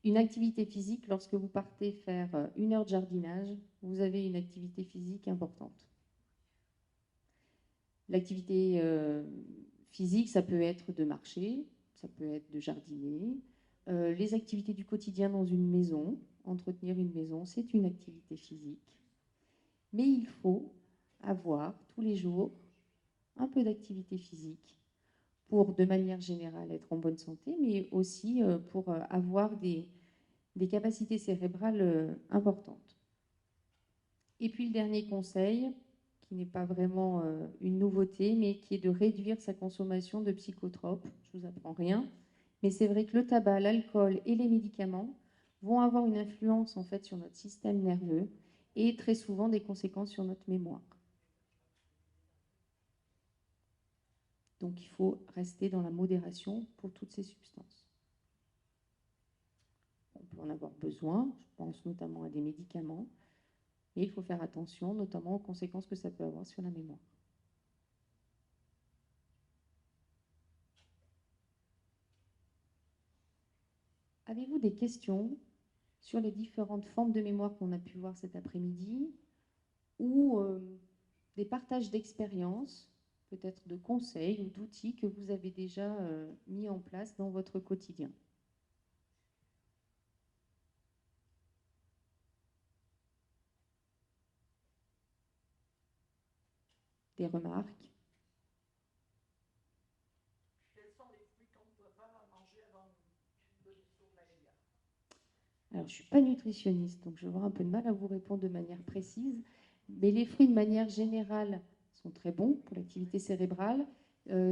Une activité physique, lorsque vous partez faire 1 heure de jardinage, vous avez une activité physique importante. L'activité physique, ça peut être de marcher, ça peut être de jardiner. Les activités du quotidien dans une maison, entretenir une maison, c'est une activité physique. Mais il faut avoir tous les jours un peu d'activité physique pour, de manière générale, être en bonne santé, mais aussi pour avoir des capacités cérébrales importantes. Et puis le dernier conseil, qui n'est pas vraiment une nouveauté, mais qui est de réduire sa consommation de psychotropes. Je ne vous apprends rien, mais c'est vrai que le tabac, l'alcool et les médicaments vont avoir une influence en fait sur notre système nerveux et très souvent des conséquences sur notre mémoire. Donc il faut rester dans la modération pour toutes ces substances. On peut en avoir besoin, je pense notamment à des médicaments, mais il faut faire attention notamment aux conséquences que ça peut avoir sur la mémoire. Avez-vous des questions sur les différentes formes de mémoire qu'on a pu voir cet après-midi ou des partages d'expériences, peut-être de conseils ou d'outils que vous avez déjà mis en place dans votre quotidien? Des remarques? Alors, je ne suis pas nutritionniste, donc je vais avoir un peu de mal à vous répondre de manière précise. Mais les fruits, de manière générale, sont très bons pour l'activité cérébrale.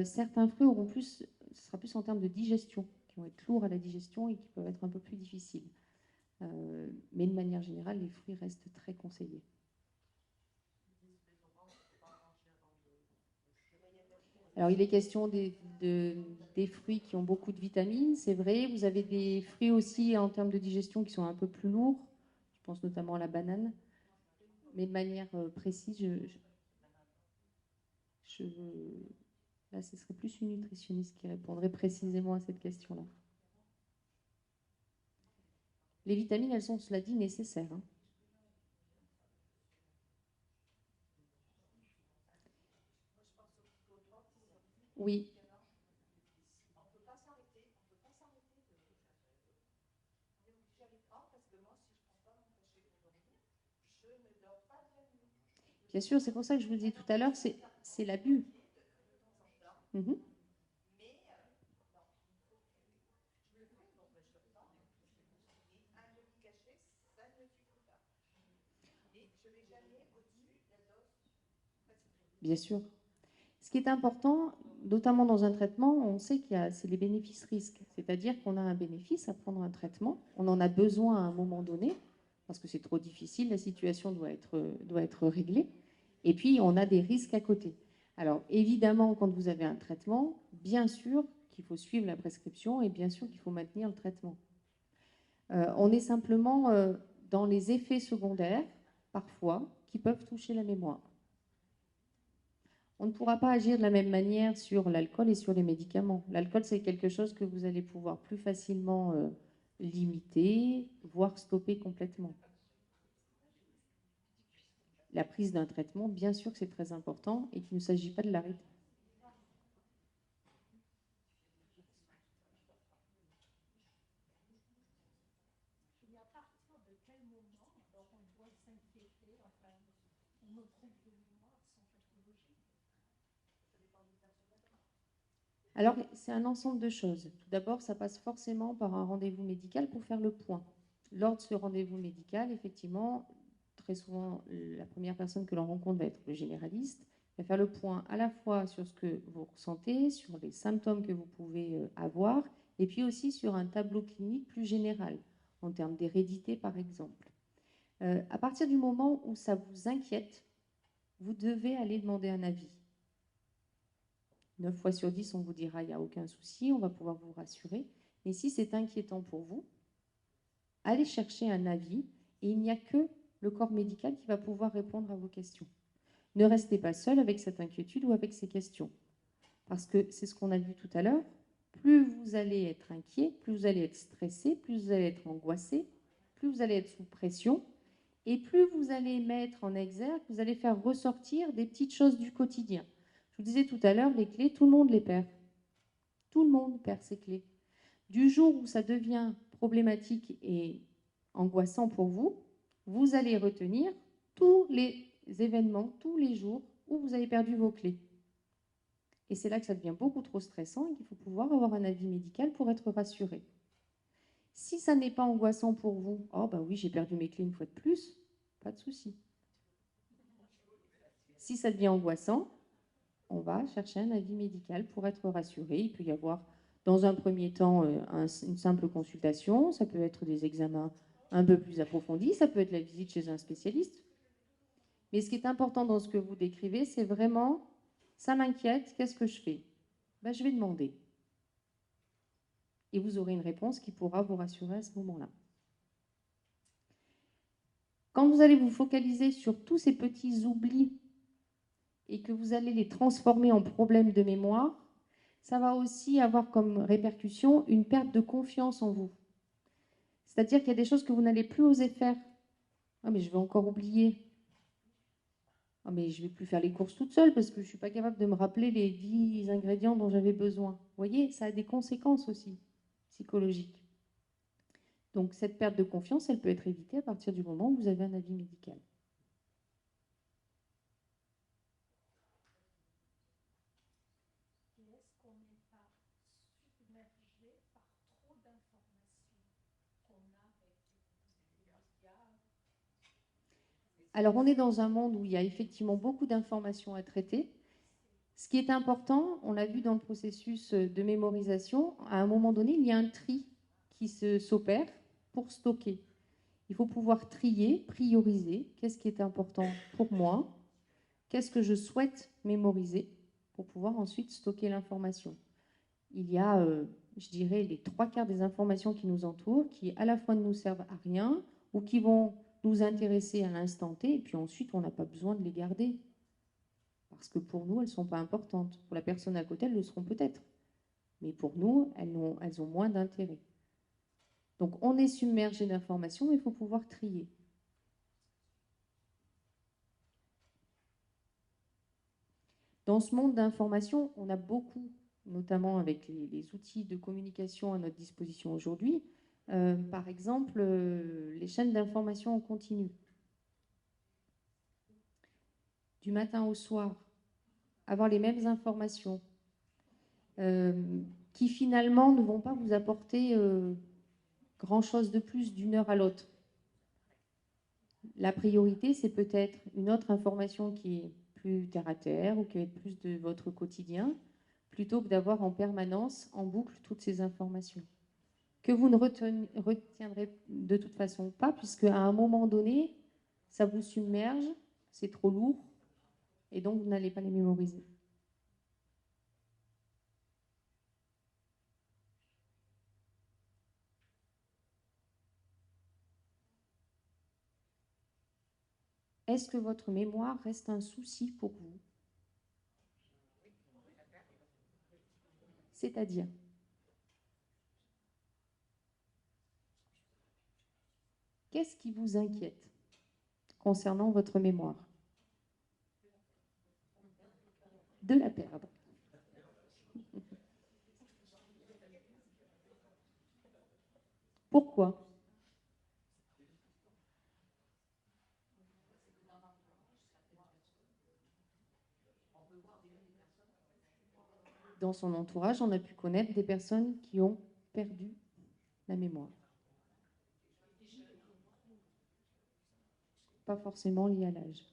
Certains fruits auront plus, ce sera plus en termes de digestion, qui vont être lourds à la digestion et qui peuvent être un peu plus difficiles. Mais de manière générale, les fruits restent très conseillés. Alors, il est question des fruits qui ont beaucoup de vitamines, c'est vrai. Vous avez des fruits aussi en termes de digestion qui sont un peu plus lourds. Je pense notamment à la banane. Mais de manière précise, là, ce serait plus une nutritionniste qui répondrait précisément à cette question-là. Les vitamines, elles sont, cela dit, nécessaires. Hein. Oui. Bien sûr, c'est pour ça que je vous dis tout à l'heure, c'est l'abus. Mmh. Bien sûr. Ce qui est important, notamment dans un traitement, on sait c'est les bénéfices-risques. C'est-à-dire qu'on a un bénéfice à prendre un traitement, on en a besoin à un moment donné, parce que c'est trop difficile, la situation doit être réglée. Et puis, on a des risques à côté. Alors, évidemment, quand vous avez un traitement, bien sûr qu'il faut suivre la prescription et bien sûr qu'il faut maintenir le traitement. On est simplement dans les effets secondaires, parfois, qui peuvent toucher la mémoire. On ne pourra pas agir de la même manière sur l'alcool et sur les médicaments. L'alcool, c'est quelque chose que vous allez pouvoir plus facilement limiter, voire stopper complètement. La prise d'un traitement, bien sûr que c'est très important et qu'il ne s'agit pas de l'arrêter. Alors, c'est un ensemble de choses. Tout d'abord, ça passe forcément par un rendez-vous médical pour faire le point. Lors de ce rendez-vous médical, effectivement, très souvent, la première personne que l'on rencontre va être le généraliste. Il va faire le point à la fois sur ce que vous ressentez, sur les symptômes que vous pouvez avoir, et puis aussi sur un tableau clinique plus général, en termes d'hérédité, par exemple. À partir du moment où ça vous inquiète, vous devez aller demander un avis. 9 fois sur 10, on vous dira il n'y a aucun souci, on va pouvoir vous rassurer. Mais si c'est inquiétant pour vous, allez chercher un avis et il n'y a que le corps médical qui va pouvoir répondre à vos questions. Ne restez pas seul avec cette inquiétude ou avec ces questions. Parce que c'est ce qu'on a vu tout à l'heure, plus vous allez être inquiet, plus vous allez être stressé, plus vous allez être angoissé, plus vous allez être sous pression, et plus vous allez mettre en exergue, vous allez faire ressortir des petites choses du quotidien. Je vous disais tout à l'heure, les clés, tout le monde les perd. Tout le monde perd ses clés. Du jour où ça devient problématique et angoissant pour vous, vous allez retenir tous les événements, tous les jours où vous avez perdu vos clés. Et c'est là que ça devient beaucoup trop stressant et qu'il faut pouvoir avoir un avis médical pour être rassuré. Si ça n'est pas angoissant pour vous, oh bah oui, j'ai perdu mes clés une fois de plus, pas de souci. Si ça devient angoissant, on va chercher un avis médical pour être rassuré. Il peut y avoir, dans un premier temps, une simple consultation. Ça peut être des examens un peu plus approfondis. Ça peut être la visite chez un spécialiste. Mais ce qui est important dans ce que vous décrivez, c'est vraiment, ça m'inquiète, qu'est-ce que je fais? Ben, je vais demander. Et vous aurez une réponse qui pourra vous rassurer à ce moment-là. Quand vous allez vous focaliser sur tous ces petits oublis et que vous allez les transformer en problèmes de mémoire, ça va aussi avoir comme répercussion une perte de confiance en vous. C'est-à-dire qu'il y a des choses que vous n'allez plus oser faire. Ah, mais je vais encore oublier. Ah, mais je ne vais plus faire les courses toute seule parce que je ne suis pas capable de me rappeler les 10 ingrédients dont j'avais besoin. Vous voyez, ça a des conséquences aussi psychologiques. Donc cette perte de confiance, elle peut être évitée à partir du moment où vous avez un avis médical. Alors, on est dans un monde où il y a effectivement beaucoup d'informations à traiter. Ce qui est important, on l'a vu dans le processus de mémorisation, à un moment donné, il y a un tri qui s'opère pour stocker. Il faut pouvoir trier, prioriser. Qu'est-ce qui est important pour moi? Qu'est-ce que je souhaite mémoriser pour pouvoir ensuite stocker l'information? Il y a, je dirais, les 3/4 des informations qui nous entourent, qui à la fois ne nous servent à rien ou qui vont nous intéresser à l'instant T, et puis ensuite, on n'a pas besoin de les garder. Parce que pour nous, elles ne sont pas importantes. Pour la personne à côté, elles le seront peut-être. Mais pour nous, elles ont moins d'intérêt. Donc, on est submergé d'informations, mais il faut pouvoir trier. Dans ce monde d'informations, on a beaucoup, notamment avec les outils de communication à notre disposition aujourd'hui, par exemple, les chaînes d'information en continu. Du matin au soir, avoir les mêmes informations, qui finalement ne vont pas vous apporter grand-chose de plus d'une heure à l'autre. La priorité, c'est peut-être une autre information qui est plus terre à terre ou qui va être plus de votre quotidien, plutôt que d'avoir en permanence, en boucle, toutes ces informations. Que vous ne retiendrez de toute façon pas, puisque à un moment donné, ça vous submerge, c'est trop lourd, et donc vous n'allez pas les mémoriser. Est-ce que votre mémoire reste un souci pour vous? C'est-à-dire, qu'est-ce qui vous inquiète concernant votre mémoire? De la perdre. Pourquoi? Dans son entourage, on a pu connaître des personnes qui ont perdu la mémoire. Pas forcément lié à l'âge.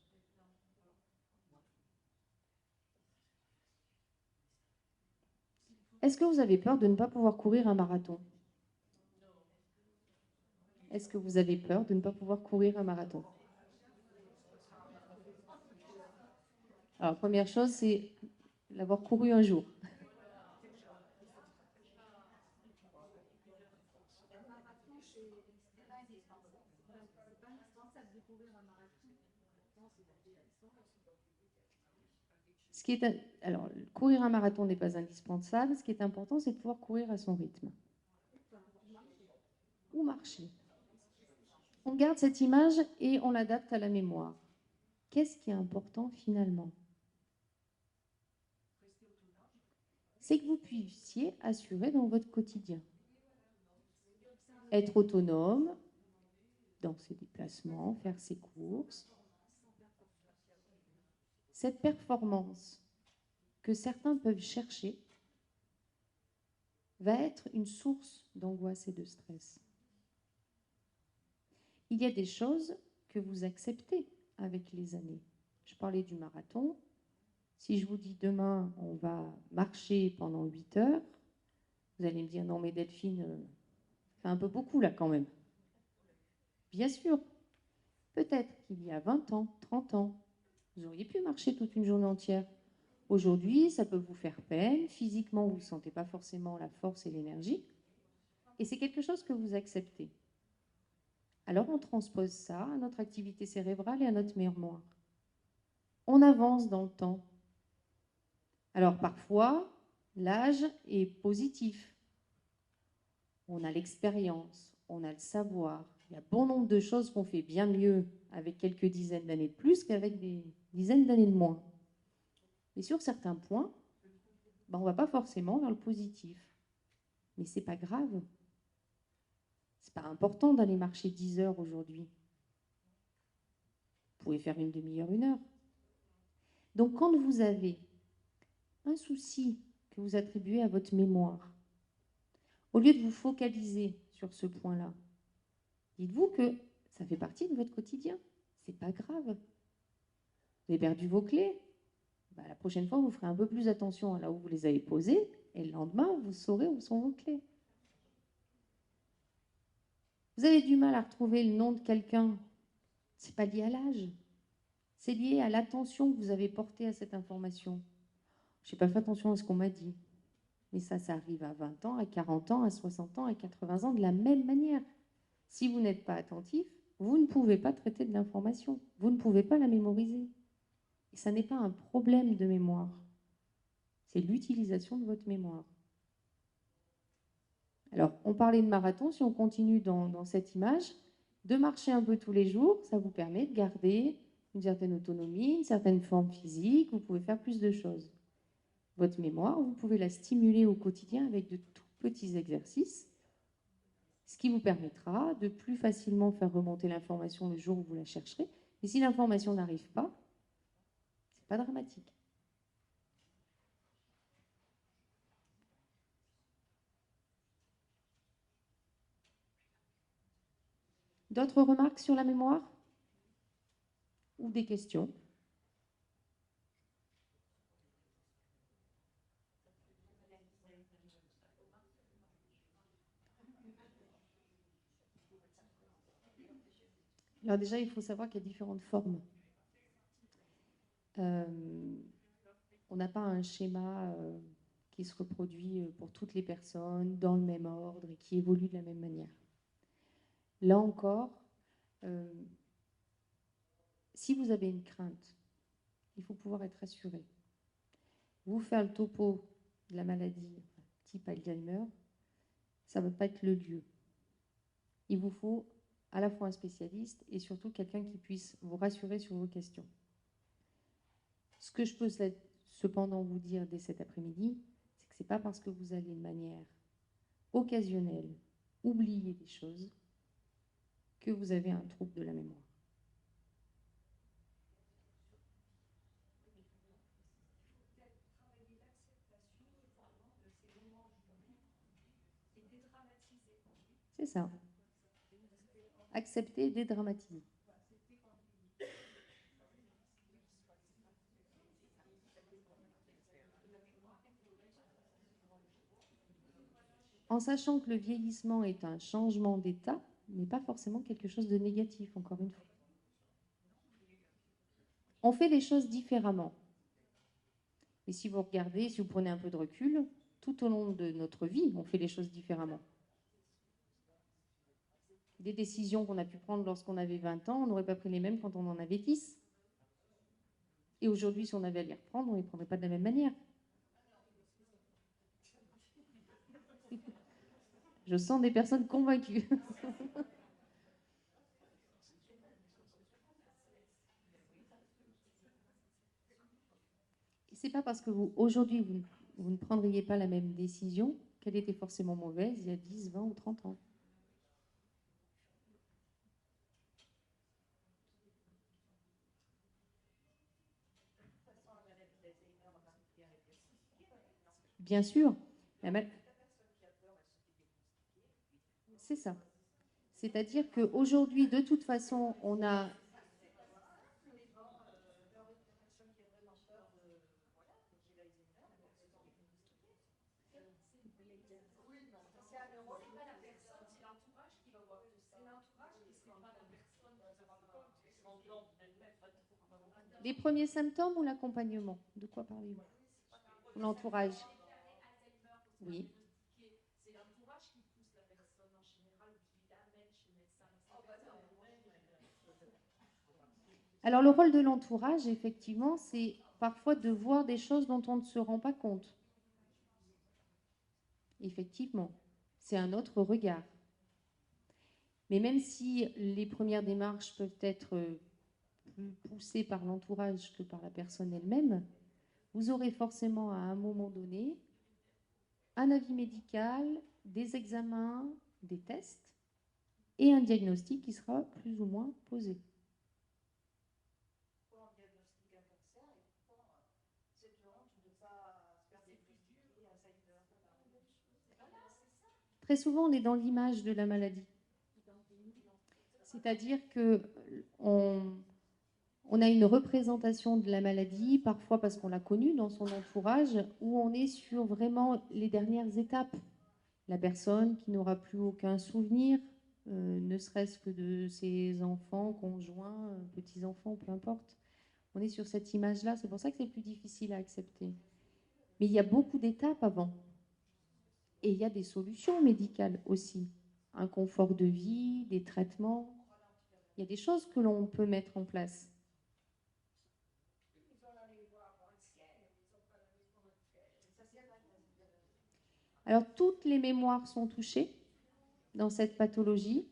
Est-ce que vous avez peur de ne pas pouvoir courir un marathon? Est-ce que vous avez peur de ne pas pouvoir courir un marathon? Alors, première chose, c'est l'avoir couru un jour. Alors, courir un marathon n'est pas indispensable. Ce qui est important, c'est de pouvoir courir à son rythme. Ou marcher. On garde cette image et on l'adapte à la mémoire. Qu'est-ce qui est important finalement? C'est que vous puissiez assurer dans votre quotidien. Être autonome dans ses déplacements, faire ses courses. Cette performance que certains peuvent chercher va être une source d'angoisse et de stress. Il y a des choses que vous acceptez avec les années. Je parlais du marathon. Si je vous dis demain, on va marcher pendant 8 heures, vous allez me dire, non mais Delphine, c'est un peu beaucoup là quand même. Bien sûr, peut-être qu'il y a 20 ans, 30 ans, vous auriez pu marcher toute une journée entière. Aujourd'hui, ça peut vous faire peine. Physiquement, vous ne sentez pas forcément la force et l'énergie. Et c'est quelque chose que vous acceptez. Alors, on transpose ça à notre activité cérébrale et à notre mémoire. On avance dans le temps. Alors, parfois, l'âge est positif. On a l'expérience, on a le savoir. Il y a bon nombre de choses qu'on fait bien mieux avec quelques dizaines d'années de plus qu'avec des dizaines d'années de moins. Et sur certains points, on ne va pas forcément vers le positif. Mais ce n'est pas grave. Ce n'est pas important d'aller marcher 10 heures aujourd'hui. Vous pouvez faire une demi-heure, 1 heure. Donc quand vous avez un souci que vous attribuez à votre mémoire, au lieu de vous focaliser sur ce point-là, dites-vous que ça fait partie de votre quotidien. c'est pas grave. Vous avez perdu vos clés. Bah, la prochaine fois, vous ferez un peu plus attention à là où vous les avez posées, et le lendemain, vous saurez où sont vos clés. Vous avez du mal à retrouver le nom de quelqu'un, c'est pas lié à l'âge, c'est lié à l'attention que vous avez portée à cette information. Je n'ai pas fait attention à ce qu'on m'a dit, mais ça arrive à 20 ans, à 40 ans, à 60 ans, à 80 ans, de la même manière. Si vous n'êtes pas attentif, vous ne pouvez pas traiter de l'information, vous ne pouvez pas la mémoriser. Et ça n'est pas un problème de mémoire, c'est l'utilisation de votre mémoire. Alors, on parlait de marathon, si on continue dans cette image, de marcher un peu tous les jours, ça vous permet de garder une certaine autonomie, une certaine forme physique, vous pouvez faire plus de choses. Votre mémoire, vous pouvez la stimuler au quotidien avec de tout petits exercices, ce qui vous permettra de plus facilement faire remonter l'information le jour où vous la chercherez. Et si l'information n'arrive pas, c'est pas dramatique. D'autres remarques sur la mémoire? Ou des questions? Alors déjà, il faut savoir qu'il y a différentes formes. On n'a pas un schéma qui se reproduit pour toutes les personnes, dans le même ordre et qui évolue de la même manière. Là encore, si vous avez une crainte, il faut pouvoir être rassuré. Vous faire le topo de la maladie type Alzheimer, ça ne va pas être le lieu. Il vous faut à la fois un spécialiste et surtout quelqu'un qui puisse vous rassurer sur vos questions. Ce que je peux cependant vous dire dès cet après-midi, c'est que ce n'est pas parce que vous allez de manière occasionnelle oublier des choses que vous avez un trouble de la mémoire. C'est ça. Accepter et dédramatiser. En sachant que le vieillissement est un changement d'état, mais pas forcément quelque chose de négatif, encore une fois. On fait les choses différemment. Et si vous regardez, si vous prenez un peu de recul, tout au long de notre vie, on fait les choses différemment. Des décisions qu'on a pu prendre lorsqu'on avait 20 ans, on n'aurait pas pris les mêmes quand on en avait 10. Et aujourd'hui, si on avait à les reprendre, on ne les prendrait pas de la même manière. Je sens des personnes convaincues. C'est pas parce que aujourd'hui, vous ne prendriez pas la même décision qu'elle était forcément mauvaise il y a 10, 20 ou 30 ans. Bien sûr. C'est ça. C'est-à-dire qu'aujourd'hui, de toute façon, on a... Les premiers symptômes ou l'accompagnement? De quoi parlez-vous? L'entourage. Oui. Alors le rôle de l'entourage, effectivement, c'est parfois de voir des choses dont on ne se rend pas compte. Effectivement, c'est un autre regard. Mais même si les premières démarches peuvent être plus poussées par l'entourage que par la personne elle-même, vous aurez forcément à un moment donné un avis médical, des examens, des tests et un diagnostic qui sera plus ou moins posé. Très souvent, on est dans l'image de la maladie. C'est-à-dire qu'on On a une représentation de la maladie, parfois parce qu'on l'a connue dans son entourage, où on est sur vraiment les dernières étapes. La personne qui n'aura plus aucun souvenir, ne serait-ce que de ses enfants, conjoints, petits-enfants, peu importe. On est sur cette image-là, c'est pour ça que c'est plus difficile à accepter. Mais il y a beaucoup d'étapes avant. Et il y a des solutions médicales aussi. Un confort de vie, des traitements. Il y a des choses que l'on peut mettre en place. Alors, toutes les mémoires sont touchées dans cette pathologie.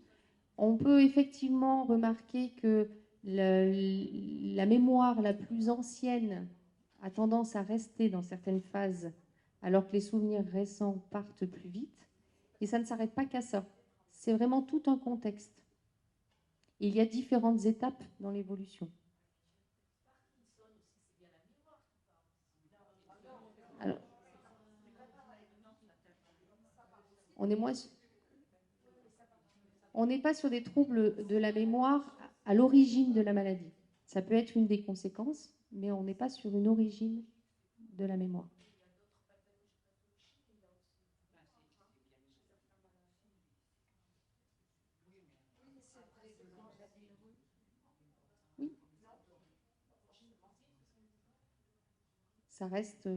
On peut effectivement remarquer que la mémoire la plus ancienne a tendance à rester dans certaines phases, alors que les souvenirs récents partent plus vite. Et ça ne s'arrête pas qu'à ça. C'est vraiment tout un contexte. Et il y a différentes étapes dans l'évolution. Alors, on n'est pas sur des troubles de la mémoire à l'origine de la maladie. Ça peut être une des conséquences, mais on n'est pas sur une origine de la mémoire. Oui. Ça reste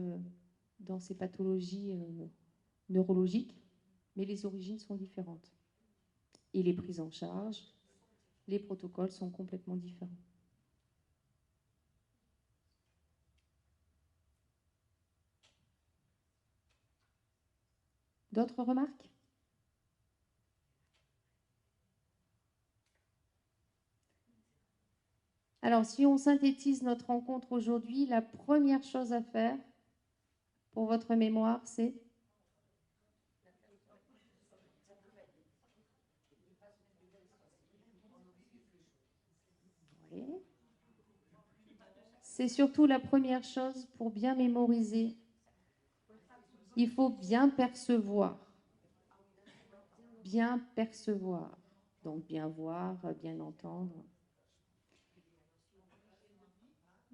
dans ces pathologies neurologiques, mais les origines sont différentes. Et les prises en charge, les protocoles sont complètement différents. D'autres remarques ? Alors, si on synthétise notre rencontre aujourd'hui, la première chose à faire pour votre mémoire, c'est c'est surtout la première chose pour bien mémoriser. Il faut bien percevoir. Bien percevoir. Donc, bien voir, bien entendre.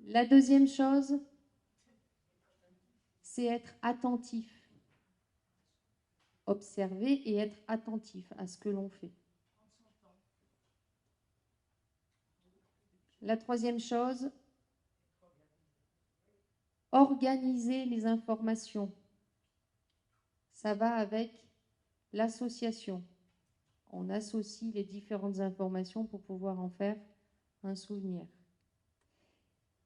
La deuxième chose, c'est être attentif. Observer et être attentif à ce que l'on fait. La troisième chose, organiser les informations. Ça va avec l'association. On associe les différentes informations pour pouvoir en faire un souvenir.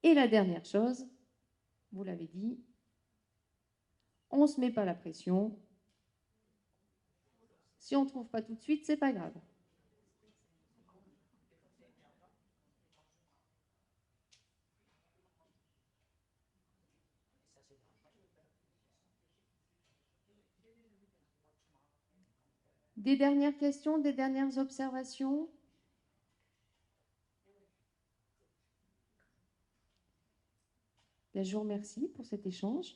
Et la dernière chose, vous l'avez dit, on ne se met pas la pression. Si on ne trouve pas tout de suite, c'est pas grave. Des dernières questions, des dernières observations ? Bien, je vous remercie pour cet échange.